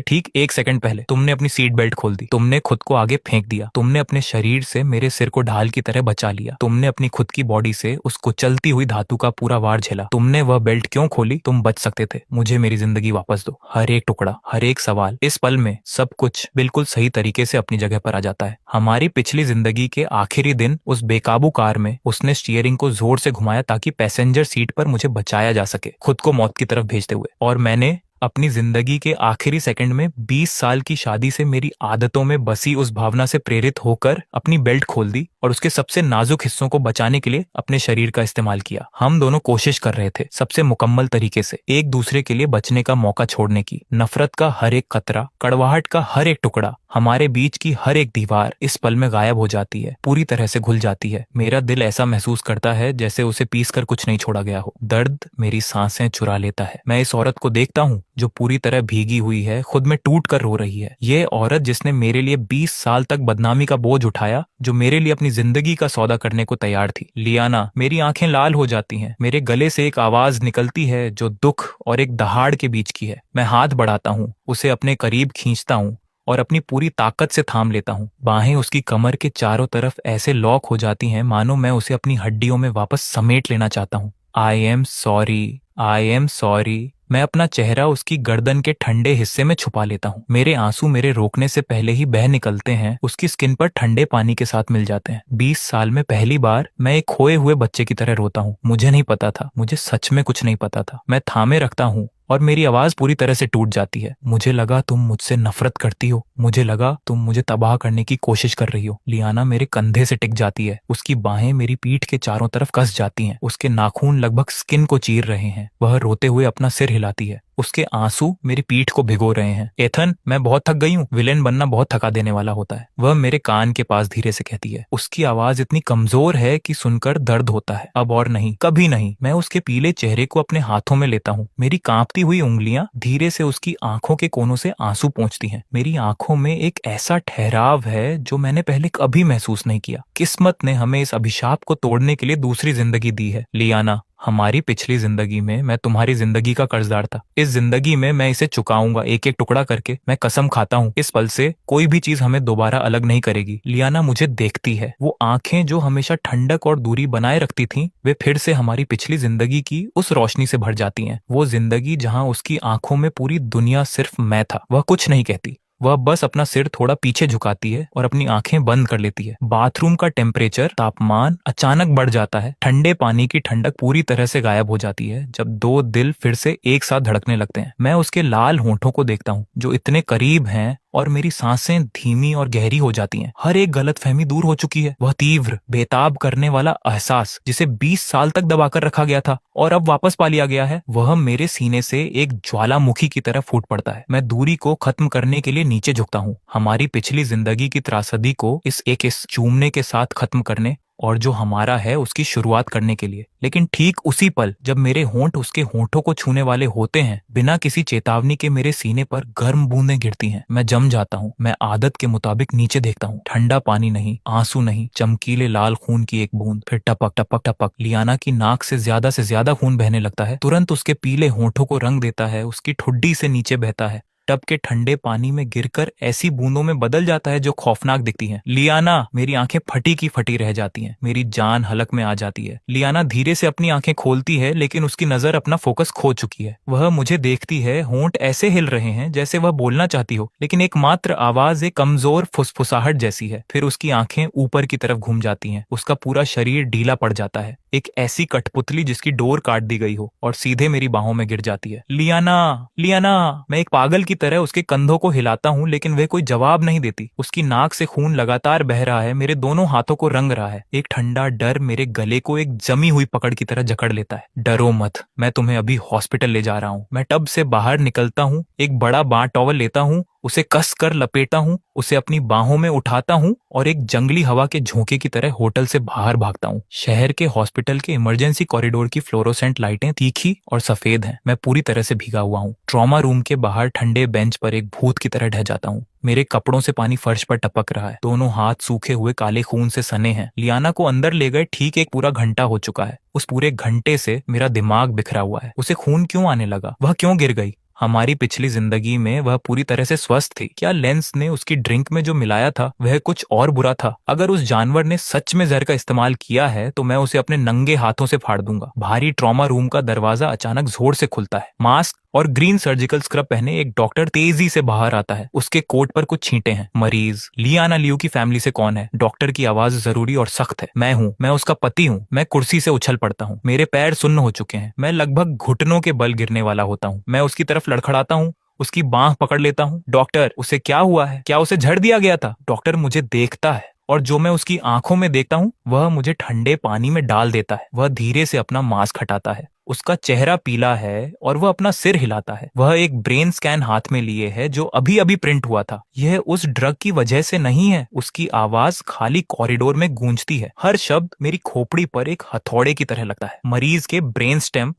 ठीक 1 सेकंड पहले तुमने अपनी सीट बेल्ट खोल दी। तुमने खुद को आगे फेंक दिया। तुमने अपने शरीर से मेरे सिर को ढाल की तरह बचा लिया। तुमने अपनी खुद की बॉडी से उस कुचलती हुई धातु का पूरा वार झेला। तुमने वह बेल्ट क्यों खोली? तुम बच सकते थे। मुझे मेरी जिंदगी वापस दो। हर एक टुकड़ा, हर एक सवाल। इस पल में सब कुछ बिल्कुल सही तरीके से अपनी जगह पर आ जाता है। हमारी पिछली जिंदगी के आखिरी दिन उस बेकाबू कार में उसने स्टीयरिंग को जोर से घुमाया ताकि पैसेंजर सीट पर मुझे बचाया जा सके, खुद को मौत की तरफ भेजते हुए। और मैंने अपनी जिंदगी के आखिरी सेकंड में 20 साल की शादी से मेरी आदतों में बसी उस भावना से प्रेरित होकर अपनी बेल्ट खोल दी और उसके सबसे नाजुक हिस्सों को बचाने के लिए अपने शरीर का इस्तेमाल किया। हम दोनों कोशिश कर रहे थे सबसे मुकम्मल तरीके से एक दूसरे के लिए बचने का मौका छोड़ने की। नफरत का हर एक खतरा, कड़वाहट का हर एक टुकड़ा, हमारे बीच की हर एक दीवार इस पल में गायब हो जाती है, पूरी तरह से घुल जाती है। मेरा दिल ऐसा महसूस करता है जैसे उसे पीस कर कुछ नहीं छोड़ा गया हो। दर्द मेरी सांसें चुरा लेता है। मैं इस औरत को देखता हूँ जो पूरी तरह भीगी हुई है, खुद में टूट कर रो रही है। ये औरत जिसने मेरे लिए 20 साल तक बदनामी का बोझ उठाया, जो मेरे लिए अपनी जिंदगी का सौदा करने को तैयार थी। लियाना, मेरी आंखें लाल हो जाती हैं। मेरे गले से एक आवाज निकलती है जो दुख और एक दहाड़ के बीच की है। मैं हाथ बढ़ाता हूँ, उसे अपने करीब खींचता हूँ और अपनी पूरी ताकत से थाम लेता हूँ। बाहें उसकी कमर के चारों तरफ ऐसे लॉक हो जाती हैं मानो मैं उसे अपनी हड्डियों में वापस समेट लेना चाहता हूँ। I am sorry, I am sorry. मैं अपना चेहरा उसकी गर्दन के ठंडे हिस्से में छुपा लेता हूँ। मेरे आंसू मेरे रोकने से पहले ही बह निकलते हैं, उसकी स्किन पर ठंडे पानी के साथ मिल जाते हैं। 20 साल में पहली बार मैं एक खोए हुए बच्चे की तरह रोता हूँ। मुझे नहीं पता था, मुझे सच में कुछ नहीं पता था। मैं थामे रखता हूँ और मेरी आवाज पूरी तरह से टूट जाती है। मुझे लगा तुम मुझसे नफरत करती हो। मुझे लगा तुम मुझे तबाह करने की कोशिश कर रही हो। लियाना मेरे कंधे से टिक जाती है। उसकी बाहें मेरी पीठ के चारों तरफ कस जाती हैं। उसके नाखून लगभग स्किन को चीर रहे हैं। वह रोते हुए अपना सिर हिलाती है। उसके आंसू मेरी पीठ को भिगो रहे हैं। एथन, मैं बहुत थक गई हूँ। विलेन बनना बहुत थका देने वाला होता है। वह मेरे कान के पास धीरे से कहती है। उसकी आवाज इतनी कमजोर है कि सुनकर दर्द होता है। अब और नहीं, कभी नहीं। मैं उसके पीले चेहरे को अपने हाथों में लेता हूँ। मेरी कांपती हुई उंगलियां धीरे से उसकी आंखों के कोनों से आंसू पोंछती हैं। मेरी आंखों में एक ऐसा ठहराव है जो मैंने पहले कभी महसूस नहीं किया। किस्मत ने हमें इस अभिशाप को तोड़ने के लिए दूसरी जिंदगी दी है। लियाना, हमारी पिछली जिंदगी में मैं तुम्हारी जिंदगी का कर्जदार था। इस जिंदगी में मैं इसे चुकाऊंगा, एक एक टुकड़ा करके। मैं कसम खाता हूँ इस पल से कोई भी चीज हमें दोबारा अलग नहीं करेगी। लियाना मुझे देखती है। वो आंखें जो हमेशा ठंडक और दूरी बनाए रखती थीं, वे फिर से हमारी पिछली जिंदगी की उस रोशनी से भर जाती हैं। वो जिंदगी जहाँ उसकी आंखों में पूरी दुनिया सिर्फ मैं था। वह कुछ नहीं कहती, वह बस अपना सिर थोड़ा पीछे झुकाती है और अपनी आंखें बंद कर लेती है। बाथरूम का टेम्परेचर, तापमान अचानक बढ़ जाता है। ठंडे पानी की ठंडक पूरी तरह से गायब हो जाती है जब दो दिल फिर से एक साथ धड़कने लगते हैं। मैं उसके लाल होंठों को देखता हूँ जो इतने करीब हैं और मेरी सांसें धीमी और गहरी हो जाती हैं। हर एक गलतफहमी दूर हो चुकी है। वह तीव्र, बेताब करने वाला एहसास जिसे 20 साल तक दबाकर रखा गया था और अब वापस पा लिया गया है, वह मेरे सीने से एक ज्वालामुखी की तरह फूट पड़ता है। मैं दूरी को खत्म करने के लिए नीचे झुकता हूँ, हमारी पिछली जिंदगी की त्रासदी को इस चूमने के साथ खत्म करने और जो हमारा है उसकी शुरुआत करने के लिए। लेकिन ठीक उसी पल जब मेरे होंठ उसके होंठों को छूने वाले होते हैं, बिना किसी चेतावनी के मेरे सीने पर गर्म बूंदें गिरती हैं। मैं जम जाता हूँ। मैं आदत के मुताबिक नीचे देखता हूँ। ठंडा पानी नहीं, आंसू नहीं, चमकीले लाल खून की एक बूंद। फिर टपक टपक टपक। लियाना की नाक से ज्यादा खून बहने लगता है। तुरंत उसके पीले होंठों को रंग देता है, उसकी ठुड्डी से नीचे बहता है। टब के ठंडे पानी में गिरकर ऐसी बूंदों में बदल जाता है जो खौफनाक दिखती हैं। लियाना, मेरी आंखें फटी की फटी रह जाती हैं। मेरी जान हलक में आ जाती है। लियाना धीरे से अपनी आंखें खोलती है, लेकिन उसकी नजर अपना फोकस खो चुकी है। वह मुझे देखती है, होंठ ऐसे हिल रहे हैं जैसे वह बोलना चाहती हो, लेकिन एकमात्र आवाज एक कमजोर फुसफुसाहट जैसी है। फिर उसकी आंखें ऊपर की तरफ घूम जाती हैं। उसका पूरा शरीर ढीला पड़ जाता है, एक ऐसी कठपुतली जिसकी डोर काट दी गई हो, और सीधे मेरी बाहों में गिर जाती है। लियाना, लियाना। मैं एक पागल की तरह उसके कंधों को हिलाता हूँ, लेकिन वह कोई जवाब नहीं देती। उसकी नाक से खून लगातार बह रहा है, मेरे दोनों हाथों को रंग रहा है। एक ठंडा डर मेरे गले को एक जमी हुई पकड़ की तरह जकड़ लेता है। डरो मत, मैं तुम्हें अभी हॉस्पिटल ले जा रहा हूँ। मैं टब से बाहर निकलता हूँ, एक बड़ा बाथ टॉवल लेता हूँ, उसे कस कर लपेटा हूँ, उसे अपनी बाहों में उठाता हूँ और एक जंगली हवा के झोंके की तरह होटल से बाहर भागता हूँ। शहर के हॉस्पिटल के इमरजेंसी कॉरिडोर की फ्लोरोसेंट लाइटें तीखी और सफेद हैं। मैं पूरी तरह से भीगा हुआ हूँ। ट्रॉमा रूम के बाहर ठंडे बेंच पर एक भूत की तरह ढह जाता हूँ। मेरे कपड़ों से पानी फर्श पर टपक रहा है। दोनों हाथ सूखे हुए काले खून से सने हैं। लियाना को अंदर ले गए ठीक एक पूरा घंटा हो चुका है। उस पूरे घंटे से मेरा दिमाग बिखरा हुआ है। उसे खून क्यों आने लगा? वह क्यों गिर गई? हमारी पिछली जिंदगी में वह पूरी तरह से स्वस्थ थी। क्या लेंस ने उसकी ड्रिंक में जो मिलाया था वह कुछ और बुरा था? अगर उस जानवर ने सच में जहर का इस्तेमाल किया है तो मैं उसे अपने नंगे हाथों से फाड़ दूंगा। भारी ट्रॉमा रूम का दरवाजा अचानक जोर से खुलता है। मास्क और ग्रीन सर्जिकल स्क्रब पहने एक डॉक्टर तेजी से बाहर आता है। उसके कोट पर कुछ छींटे हैं। मरीज लियाना लियू की फैमिली से कौन है? डॉक्टर की आवाज जरूरी और सख्त है। मैं हूँ, मैं उसका पति हूँ। मैं कुर्सी से उछल पड़ता हूँ। मेरे पैर सुन्न हो चुके हैं। मैं लगभग घुटनों के बल गिरने वाला होता हूँ। मैं उसकी तरफ लड़खड़ाता हूँ, उसकी बांह पकड़ लेता हूँ। डॉक्टर, उसे क्या हुआ है? क्या उसे झड़ दिया गया था? डॉक्टर मुझे देखता है और जो मैं उसकी आंखों में देखता हूँ वह मुझे ठंडे पानी में डाल देता है। वह धीरे से अपना मास्क हटाता है। उसका चेहरा पीला है और वह अपना सिर हिलाता है। वह एक ब्रेन स्कैन हाथ में लिए है जो अभी अभी प्रिंट हुआ था। यह उस ड्रग की वजह से नहीं है। उसकी आवाज खाली कॉरिडोर में गूंजती है। हर शब्द मेरी खोपड़ी पर एक हथौड़े की तरह लगता है। मरीज के ब्रेन स्टेम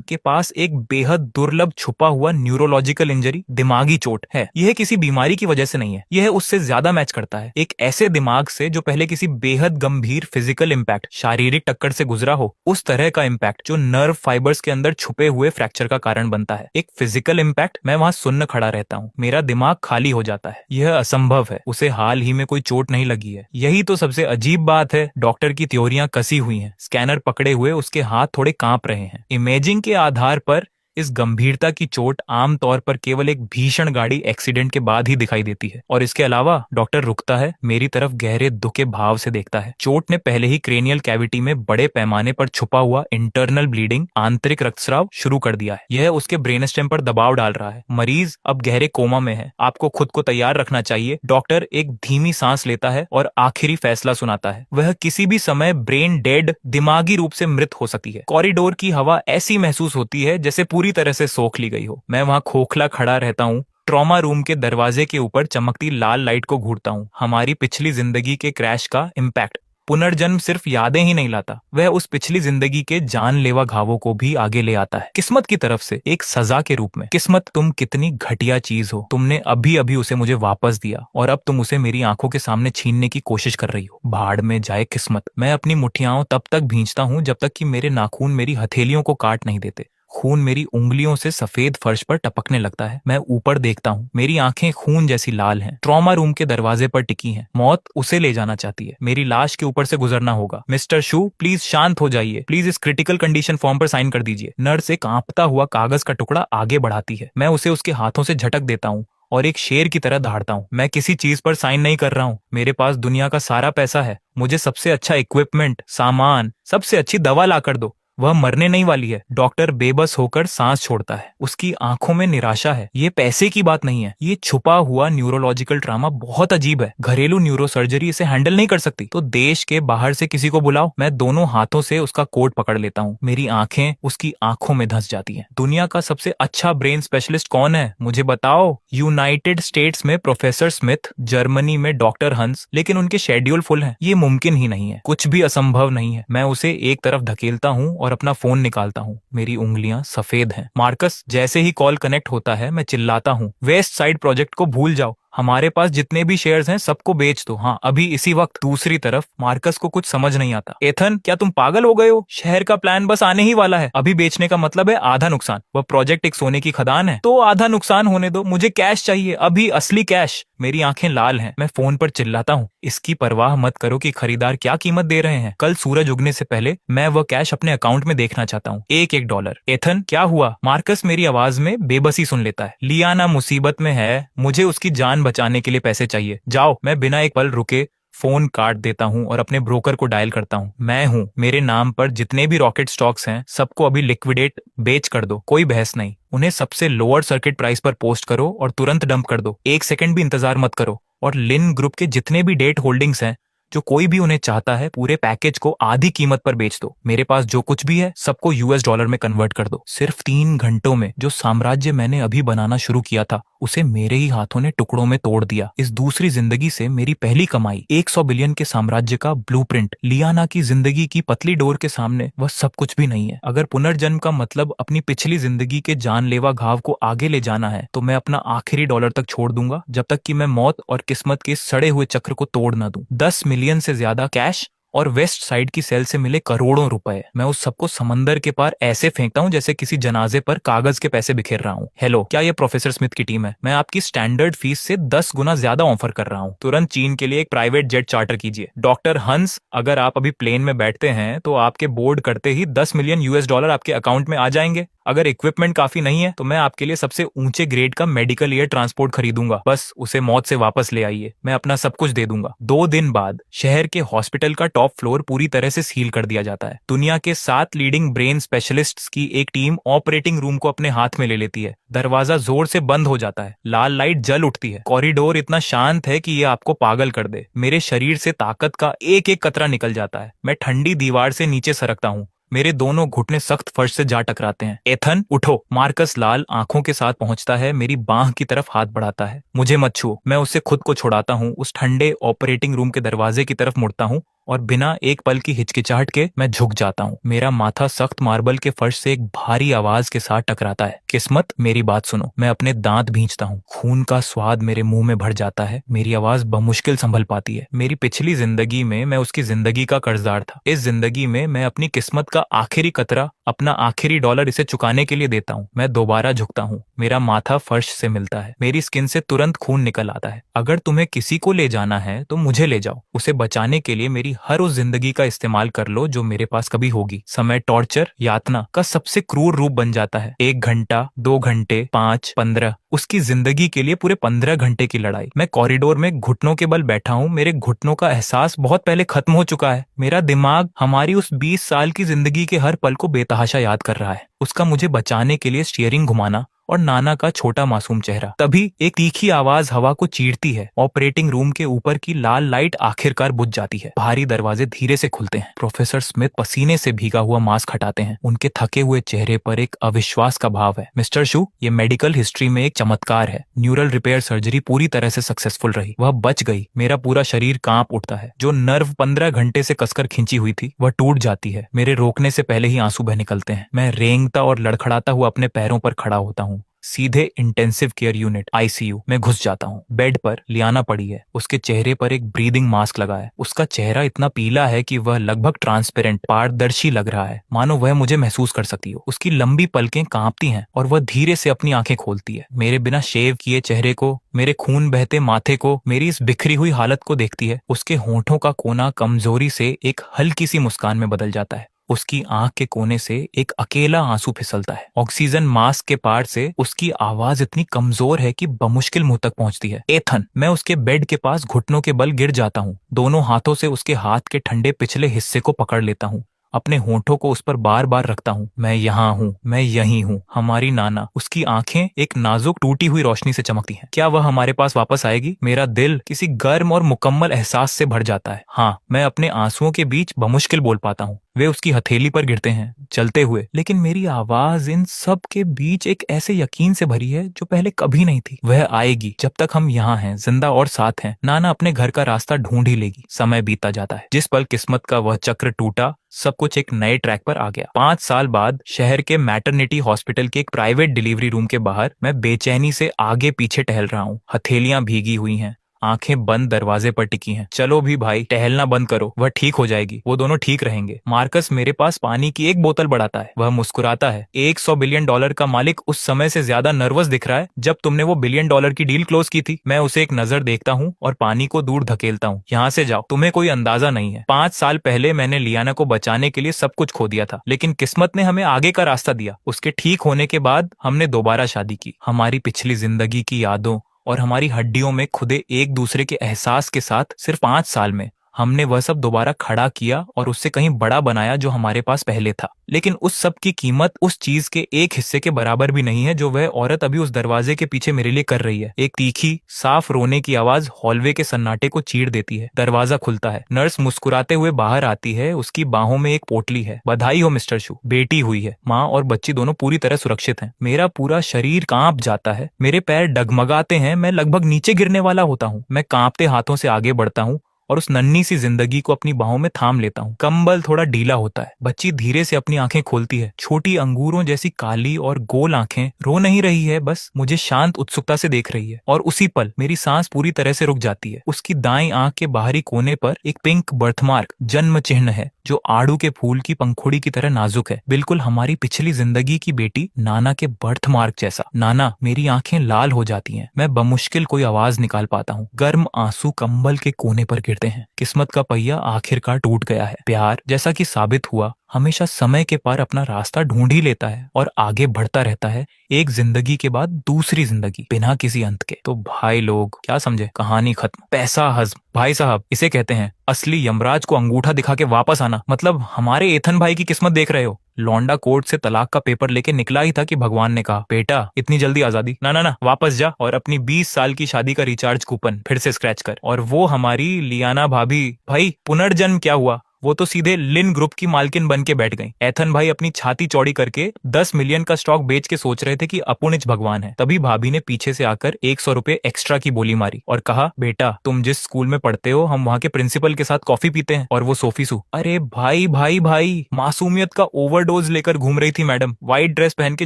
के पास एक बेहद दुर्लभ छुपा हुआ न्यूरोलॉजिकल इंजरी, दिमागी चोट है। यह किसी बीमारी की वजह से नहीं है। यह उससे ज्यादा मैच करता है एक ऐसे दिमाग से जो पहले किसी बेहद गंभीर फिजिकल इम्पैक्ट, शारीरिक टक्कर से गुजरा हो। उस तरह का इम्पैक्ट जो नर्व फाइबर्स के अंदर छुपे हुए फ्रैक्चर का कारण बनता है। एक फिजिकल इम्पैक्ट। मैं वहां सुन्न खड़ा रहता हूँ। मेरा दिमाग खाली हो जाता है। यह असंभव है। उसे हाल ही में कोई चोट नहीं लगी है। यही तो सबसे अजीब बात है। डॉक्टर की थ्योरियां कसी हुई हैं। स्कैनर पकड़े हुए उसके हाथ थोड़े कांप रहे हैं। इमेजिंग के आधार पर इस गंभीरता की चोट आमतौर पर केवल एक भीषण गाड़ी एक्सीडेंट के बाद ही दिखाई देती है। और इसके अलावा डॉक्टर रुकता है, मेरी तरफ गहरे दुख के भाव से देखता है। चोट ने पहले ही क्रेनियल कैविटी में बड़े पैमाने पर छुपा हुआ इंटरनल ब्लीडिंग, आंतरिक रक्तस्राव शुरू कर दिया है। यह उसके ब्रेन स्टेम पर दबाव डाल रहा है। मरीज अब गहरे कोमा में है। आपको खुद को तैयार रखना चाहिए। डॉक्टर एक धीमी सांस लेता है और आखिरी फैसला सुनाता है। वह किसी भी समय ब्रेन डेड, दिमागी रूप से मृत हो सकती है। कॉरिडोर की हवा ऐसी महसूस होती है जैसे पूरी तरह से सोख ली गई हो। मैं वहां खोखला खड़ा रहता हूँ। ट्रॉमा रूम के दरवाजे के ऊपर चमकती लाल लाइट को घूरता हूँ। हमारी पिछली जिंदगी के क्रैश का इम्पैक्ट। पुनर्जन्म सिर्फ यादें ही नहीं लाता, वह उस पिछली जिंदगी के जानलेवा घावों को भी आगे ले आता है, किस्मत की तरफ से एक सजा के रूप में। किस्मत, तुम कितनी घटिया चीज हो। तुमने अभी अभी उसे मुझे वापस दिया और अब तुम उसे मेरी आंखों के सामने छीनने की कोशिश कर रही हो। भाड़ में जाए किस्मत। मैं अपनी मुठ्ठियां तब तक भींचता हूं जब तक कि मेरे नाखून मेरी हथेलियों को काट नहीं देते। खून मेरी उंगलियों से सफेद फर्श पर टपकने लगता है। मैं ऊपर देखता हूँ। मेरी आंखें खून जैसी लाल हैं। ट्रॉमा रूम के दरवाजे पर टिकी हैं। मौत उसे ले जाना चाहती है। मेरी लाश के ऊपर से गुजरना होगा। मिस्टर शू, प्लीज शांत हो जाइए। प्लीज इस क्रिटिकल कंडीशन फॉर्म पर साइन कर दीजिए। नर्स एक कांपता हुआ कागज का टुकड़ा आगे बढ़ाती है। मैं उसे उसके हाथों से झटक देता हूँ और एक शेर की तरह दहाड़ता हूँ। मैं किसी चीज पर साइन नहीं कर रहा हूँ। मेरे पास दुनिया का सारा पैसा है। मुझे सबसे अच्छा इक्विपमेंट, सामान, सबसे अच्छी दवा ला कर दो। वह मरने नहीं वाली है। डॉक्टर बेबस होकर सांस छोड़ता है। उसकी आंखों में निराशा है। ये पैसे की बात नहीं है। ये छुपा हुआ न्यूरोलॉजिकल ट्रामा बहुत अजीब है। घरेलू न्यूरोसर्जरी इसे हैंडल नहीं कर सकती तो देश के बाहर से किसी को बुलाओ। मैं दोनों हाथों से उसका कोट पकड़ लेता हूँ। मेरी आंखें उसकी आंखों में धंस जाती हैं। दुनिया का सबसे अच्छा ब्रेन स्पेशलिस्ट कौन है? मुझे बताओ। यूनाइटेड स्टेट्स में प्रोफेसर स्मिथ, जर्मनी में डॉक्टर हंस, लेकिन उनके शेड्यूल फुल हैं। ये मुमकिन ही नहीं है। कुछ भी असंभव नहीं है। मैं उसे एक तरफ धकेलता हूँ और अपना फोन निकालता हूँ। मेरी उंगलियां सफेद हैं। मार्कस, जैसे ही कॉल कनेक्ट होता है मैं चिल्लाता हूँ, वेस्ट साइड प्रोजेक्ट को भूल जाओ। हमारे पास जितने भी शेयर्स हैं सबको बेच दो, हाँ अभी इसी वक्त। दूसरी तरफ मार्कस को कुछ समझ नहीं आता। एथन, क्या तुम पागल हो गए हो? शहर का प्लान बस आने ही वाला है। अभी बेचने का मतलब है आधा नुकसान। वह प्रोजेक्ट एक सोने की खदान है, तो आधा नुकसान होने दो। मुझे कैश चाहिए अभी, असली कैश। मेरी आंखें लाल हैं। मैं फोन पर चिल्लाता हूँ, इसकी परवाह मत करो कि खरीदार क्या कीमत दे रहे हैं। कल सूरज उगने से पहले मैं वह कैश अपने अकाउंट में देखना चाहता हूँ। एक एक डॉलर। एथन, क्या हुआ? मार्कस मेरी आवाज में बेबसी सुन लेता है। लियाना मुसीबत में है, मुझे उसकी जान बचाने के लिए पैसे चाहिए। जाओ। मैं बिना एक पल रुके फोन काट देता हूं और अपने ब्रोकर को डायल करता हूं। मैं हूं, मेरे नाम पर जितने भी रॉकेट स्टॉक्स हैं सबको अभी लिक्विडेट बेच कर दो, कोई बहस नहीं। उन्हें सबसे लोअर सर्किट प्राइस पर पोस्ट करो और तुरंत डंप कर दो। एक सेकंड भी इंतजार मत करो। और लिन ग्रुप के जितने भी डेट होल्डिंग्स हैं, जो कोई भी उन्हें चाहता है, पूरे पैकेज को आधी कीमत पर बेच दो। मेरे पास जो कुछ भी है सबको यूएस डॉलर में कन्वर्ट कर दो। सिर्फ 3 घंटों में जो साम्राज्य मैंने अभी बनाना शुरू किया था उसे मेरे ही हाथों ने टुकड़ों में तोड़ दिया। इस दूसरी जिंदगी से मेरी पहली कमाई 100 बिलियन के साम्राज्य का ब्लूप्रिंट। लियाना की जिंदगी की पतली डोर के सामने वह सब कुछ भी नहीं है। अगर पुनर्जन्म का मतलब अपनी पिछली जिंदगी के जानलेवा घाव को आगे ले जाना है तो मैं अपना आखिरी डॉलर तक छोड़ दूंगा, जब तक कि मैं मौत और किस्मत के सड़े हुए चक्र को तोड़ ना दूं। 10 मिलियन से ज्यादा कैश और वेस्ट साइड की सेल से मिले करोड़ों रुपए, मैं उस सबको समंदर के पार ऐसे फेंकता हूं जैसे किसी जनाजे पर कागज के पैसे बिखेर रहा हूं। हेलो, क्या ये प्रोफेसर स्मिथ की टीम है? मैं आपकी स्टैंडर्ड फीस से 10 गुना ज्यादा ऑफर कर रहा हूं। तुरंत चीन के लिए एक प्राइवेट जेट चार्टर कीजिए। डॉक्टर हंस, अगर आप अभी प्लेन में बैठते हैं तो आपके बोर्ड करते ही 10 मिलियन यूएस डॉलर आपके अकाउंट में आ जाएंगे। अगर इक्विपमेंट काफी नहीं है तो मैं आपके लिए सबसे ऊंचे ग्रेड का मेडिकल एयर ट्रांसपोर्ट खरीदूंगा। बस उसे मौत से वापस ले आइए, मैं अपना सब कुछ दे दूंगा। 2 दिन बाद शहर के हॉस्पिटल का टॉप फ्लोर पूरी तरह से सील कर दिया जाता है। दुनिया के 7 लीडिंग ब्रेन स्पेशलिस्ट्स की एक टीम ऑपरेटिंग रूम को अपने हाथ में ले लेती है। दरवाजा जोर से बंद हो जाता है। लाल लाइट जल उठती है। कॉरिडोर इतना शांत है कि ये आपको पागल कर दे। मेरे शरीर से ताकत का एक एक कतरा निकल जाता है। मैं ठंडी दीवार से नीचे सरकता हूँ। मेरे दोनों घुटने सख्त फर्श से जा टकराते हैं। एथन, उठो। मार्कस लाल आंखों के साथ पहुंचता है, मेरी बांह की तरफ हाथ बढ़ाता है। मुझे मत छुओ। मैं उससे खुद को छुड़ाता हूँ। उस ठंडे ऑपरेटिंग रूम के दरवाजे की तरफ मुड़ता हूँ और बिना एक पल की हिचकिचाहट के मैं झुक जाता हूँ। मेरा माथा सख्त मार्बल के फर्श से एक भारी आवाज के साथ टकराता है। किस्मत, मेरी बात सुनो। मैं अपने दांत भींचता हूँ। खून का स्वाद मेरे मुंह में भर जाता है। मेरी आवाज बमुश्किल संभल पाती है। मेरी पिछली जिंदगी में मैं उसकी जिंदगी का कर्जदार था। इस जिंदगी में मैं अपनी किस्मत का आखिरी कतरा, अपना आखिरी डॉलर इसे चुकाने के लिए देता हूँ। मैं दोबारा झुकता हूँ। मेरा माथा फर्श से मिलता है। मेरी स्किन से तुरंत खून निकल आता है। अगर तुम्हें किसी को ले जाना है तो मुझे ले जाओ। उसे बचाने के लिए मेरी हर उस जिंदगी का इस्तेमाल कर लो जो मेरे पास कभी होगी। समय टॉर्चर, यातना का सबसे क्रूर रूप बन जाता है। 1 घंटा, 2 घंटे, 5, 15, उसकी जिंदगी के लिए पूरे 15 घंटे की लड़ाई। मैं कॉरिडोर में घुटनों के बल बैठा हूँ। मेरे घुटनों का एहसास बहुत पहले खत्म हो चुका है। मेरा दिमाग हमारी उस 20 साल की जिंदगी के हर पल को बेतहाशा याद कर रहा है। उसका मुझे बचाने के लिए स्टीयरिंग घुमाना और नाना का छोटा मासूम चेहरा। तभी एक तीखी आवाज हवा को चीरती है। ऑपरेटिंग रूम के ऊपर की लाल लाइट आखिरकार बुझ जाती है। भारी दरवाजे धीरे से खुलते हैं। प्रोफेसर स्मिथ पसीने से भीगा हुआ मास्क हटाते हैं। उनके थके हुए चेहरे पर एक अविश्वास का भाव है। मिस्टर शू, ये मेडिकल हिस्ट्री में एक चमत्कार है। न्यूरल रिपेयर सर्जरी पूरी तरह से सक्सेसफुल रही। वह बच गई। मेरा पूरा शरीर कांप उठता है। जो नर्व 15 घंटे से कसकर खींची हुई थी वह टूट जाती है। मेरे रोकने से पहले ही आंसू बह निकलते हैं। मैं रेंगता और लड़खड़ाता हुआ अपने पैरों पर खड़ा होता हूँ। सीधे इंटेंसिव केयर यूनिट आईसीयू में घुस जाता हूँ। बेड पर लियाना पड़ी है। उसके चेहरे पर एक ब्रीदिंग मास्क लगा है। उसका चेहरा इतना पीला है कि वह लगभग ट्रांसपेरेंट, पारदर्शी लग रहा है, मानो वह मुझे महसूस कर सकती हो। उसकी लंबी पलकें कांपती हैं और वह धीरे से अपनी आंखें खोलती है। मेरे बिना शेव किए चेहरे को, मेरे खून बहते माथे को, मेरी इस बिखरी हुई हालत को देखती है। उसके होंठों का कोना कमजोरी से एक हल्की सी मुस्कान में बदल जाता है। उसकी आंख के कोने से एक अकेला आंसू फिसलता है। ऑक्सीजन मास्क के पार से उसकी आवाज इतनी कमजोर है कि बमुश्किल मुंह तक पहुंचती है। एथन, मैं उसके बेड के पास घुटनों के बल गिर जाता हूँ। दोनों हाथों से उसके हाथ के ठंडे पिछले हिस्से को पकड़ लेता हूँ। अपने होंठों को उस पर बार बार रखता हूँ। मैं यहाँ हूँ, मैं यहीं हूँ। हमारी नाना। उसकी आंखें एक नाजुक टूटी हुई रोशनी से चमकती हैं। क्या वह हमारे पास वापस आएगी? मेरा दिल किसी गर्म और मुकम्मल एहसास से भर जाता है। हाँ, मैं अपने आंसुओं के बीच बमुश्किल बोल पाता हूँ। वे उसकी हथेली पर गिरते हैं चलते हुए, लेकिन मेरी आवाज इन सब के बीच एक ऐसे यकीन से भरी है जो पहले कभी नहीं थी। वह आएगी जब तक हम यहाँ हैं, जिंदा और साथ हैं। नाना अपने घर का रास्ता ढूंढ ही लेगी। समय बीतता जाता है। जिस पल किस्मत का वह चक्र टूटा, सब कुछ एक नए ट्रैक पर आ गया। 5 साल बाद शहर के मैटरनिटी हॉस्पिटल के एक प्राइवेट डिलीवरी रूम के बाहर मैं बेचैनी से आगे पीछे टहल रहा हूँ। हथेलियां भीगी हुई हैं, आंखें बंद दरवाजे पर टिकी हैं। चलो भी भाई, टहलना बंद करो, वह ठीक हो जाएगी, वो दोनों ठीक रहेंगे। मार्कस मेरे पास पानी की एक बोतल बढ़ाता है। वह मुस्कुराता है। $100 बिलियन का मालिक उस समय से ज्यादा नर्वस दिख रहा है जब तुमने वो $1 बिलियन की डील क्लोज की थी। मैं उसे एक नजर देखता हूँ और पानी को दूर धकेलता हूँ। यहाँ से जाओ, तुम्हें कोई अंदाजा नहीं है। 5 साल पहले मैंने लियाना को बचाने के लिए सब कुछ खो दिया था, लेकिन किस्मत ने हमें आगे का रास्ता दिया। उसके ठीक होने के बाद हमने दोबारा शादी की। हमारी पिछली जिंदगी की यादों और हमारी हड्डियों में खुदे एक दूसरे के एहसास के साथ सिर्फ 5 साल में हमने वह सब दोबारा खड़ा किया और उससे कहीं बड़ा बनाया जो हमारे पास पहले था। लेकिन उस सब की कीमत उस चीज के एक हिस्से के बराबर भी नहीं है जो वह औरत अभी उस दरवाजे के पीछे मेरे लिए कर रही है। एक तीखी साफ रोने की आवाज हॉलवे के सन्नाटे को चीर देती है। दरवाजा खुलता है। नर्स मुस्कुराते हुए बाहर आती है। उसकी बाहों में एक पोटली है। बधाई हो मिस्टर शू, बेटी हुई है। माँ और बच्ची दोनों पूरी तरह सुरक्षित हैं। मेरा पूरा शरीर कांप जाता है। मेरे पैर डगमगाते हैं। मैं लगभग नीचे गिरने वाला होता हूँ। मैं कांपते हाथों से आगे बढ़ता हूँ और उस नन्ही सी जिंदगी को अपनी बाहों में थाम लेता हूँ। कंबल थोड़ा ढीला होता है। बच्ची धीरे से अपनी आंखें खोलती है। छोटी अंगूरों जैसी काली और गोल आंखें। रो नहीं रही है, बस मुझे शांत उत्सुकता से देख रही है। और उसी पल मेरी सांस पूरी तरह से रुक जाती है। उसकी दाईं आंख के बाहरी कोने पर एक पिंक बर्थमार्क, जन्म चिन्ह है, जो आड़ू के फूल की पंखुड़ी की तरह नाजुक है, बिल्कुल हमारी पिछली जिंदगी की बेटी नाना के बर्थमार्क जैसा। नाना, मेरी आंखें लाल हो जाती हैं। मैं बमुश्किल कोई आवाज निकाल पाता हूँ। गर्म आंसू कंबल के कोने पर गिरते हैं। किस्मत का पहिया आखिरकार टूट गया है। प्यार, जैसा कि साबित हुआ, हमेशा समय के पार अपना रास्ता ढूंढ ही लेता है और आगे बढ़ता रहता है, एक जिंदगी के बाद दूसरी जिंदगी, बिना किसी अंत के। तो भाई लोग, क्या समझे? कहानी खत्म। पैसा हज्म, भाई साहब, इसे कहते हैं असली यमराज को अंगूठा दिखा के वापस आना। मतलब हमारे एथन भाई की किस्मत देख रहे हो। लौंडा कोर्ट से तलाक का पेपर लेके निकला ही था कि भगवान ने कहा, बेटा इतनी जल्दी आजादी ना ना ना, वापस जा और अपनी 20 साल की शादी का रिचार्ज कूपन फिर से स्क्रैच कर। और वो हमारी लियाना भाभी, भाई पुनर्जन्म क्या हुआ? वो तो सीधे लिन ग्रुप की मालकिन बन के बैठ गई। एथन भाई अपनी छाती चौड़ी करके 10 मिलियन का स्टॉक बेच के सोच रहे थे कि अपुनिच भगवान है। तभी भाभी ने पीछे से आकर 100 रुपए एक्स्ट्रा की बोली मारी और कहा, बेटा तुम जिस स्कूल में पढ़ते हो, हम वहाँ के प्रिंसिपल के साथ कॉफी पीते हैं। और वो सोफी सू, अरे भाई भाई भाई, मासूमियत का ओवरडोज लेकर घूम रही थी मैडम। व्हाइट ड्रेस पहन के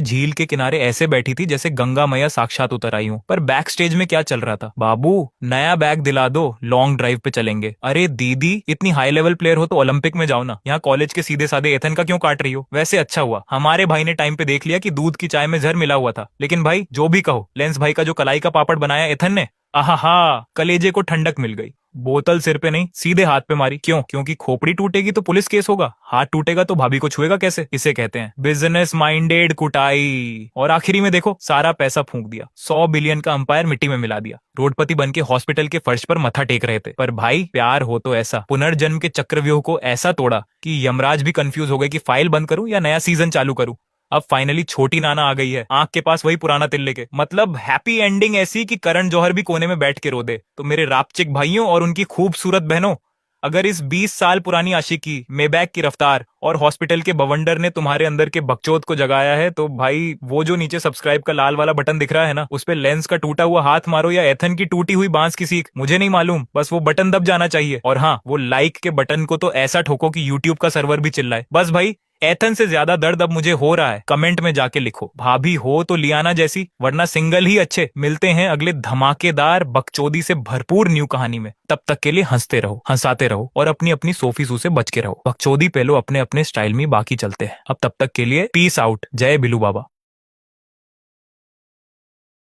झील के किनारे ऐसे बैठी थी जैसे गंगा मैया साक्षात उतर आई हूँ। पर बैक स्टेज में क्या चल रहा था? बाबू नया बैग दिला दो, लॉन्ग ड्राइव पे चलेंगे। अरे दीदी, इतनी हाई लेवल प्लेयर हो तो ओलंपिक में जाओ ना, यहाँ कॉलेज के सीधे साधे एथन का क्यों काट रही हो? वैसे अच्छा हुआ हमारे भाई ने टाइम पे देख लिया कि दूध की चाय में जहर मिला हुआ था। लेकिन भाई जो भी कहो, लेंस भाई का जो कलाई का पापड़ बनाया एथन ने, आहा, कलेजे को ठंडक मिल गई। बोतल सिर पे नहीं, सीधे हाथ पे मारी। क्यों? क्योंकि खोपड़ी टूटेगी तो पुलिस केस होगा, हाथ टूटेगा तो भाभी को छुएगा कैसे? इसे कहते हैं बिजनेस माइंडेड कुटाई। और आखिरी में देखो, सारा पैसा फूंक दिया। 100 बिलियन का अंपायर मिट्टी में मिला दिया। रोडपति बन के हॉस्पिटल के फर्श पर मथा टेक रहे थे। पर भाई प्यार हो तो ऐसा, पुनर्जन्म के चक्रव्यूह को ऐसा तोड़ा कि यमराज भी कंफ्यूज हो गए कि फाइल बंद करूं या नया सीजन चालू करूं। अब फाइनली छोटी नाना आ गई है, आंख के पास वही पुराना तिल लेके। मतलब हैप्पी एंडिंग ऐसी कि करण जौहर भी कोने में बैठ के रो दे। तो मेरे रापचिक भाइयों और उनकी खूबसूरत बहनों, अगर इस 20 साल पुरानी आशिकी, मेबैक की रफ्तार और हॉस्पिटल के बवंडर ने तुम्हारे अंदर के बकचोद को जगाया है, तो भाई वो जो नीचे सब्सक्राइब का लाल वाला बटन दिख रहा है ना, उस पे लेंस का टूटा हुआ हाथ मारो या एथन की टूटी हुई बांस की सीख, मुझे नहीं मालूम, बस वो बटन दब जाना चाहिए। और हाँ, वो लाइक के बटन को तो ऐसा ठोको कि यूट्यूब का सर्वर भी चिल्लाए। बस भाई, एथन से ज्यादा दर्द अब मुझे हो रहा है। कमेंट में जाके लिखो, भाभी हो तो लियाना जैसी, वरना सिंगल ही अच्छे। मिलते हैं अगले धमाकेदार बकचोदी से भरपूर न्यू कहानी में। तब तक के लिए हंसते रहो, हंसाते रहो और अपनी अपनी सोफी सू से बच के रहो। बकचोदी पे लो अपने अपने स्टाइल में, बाकी चलते हैं। अब तब तक के लिए पीस आउट। जय बिलू बाबा।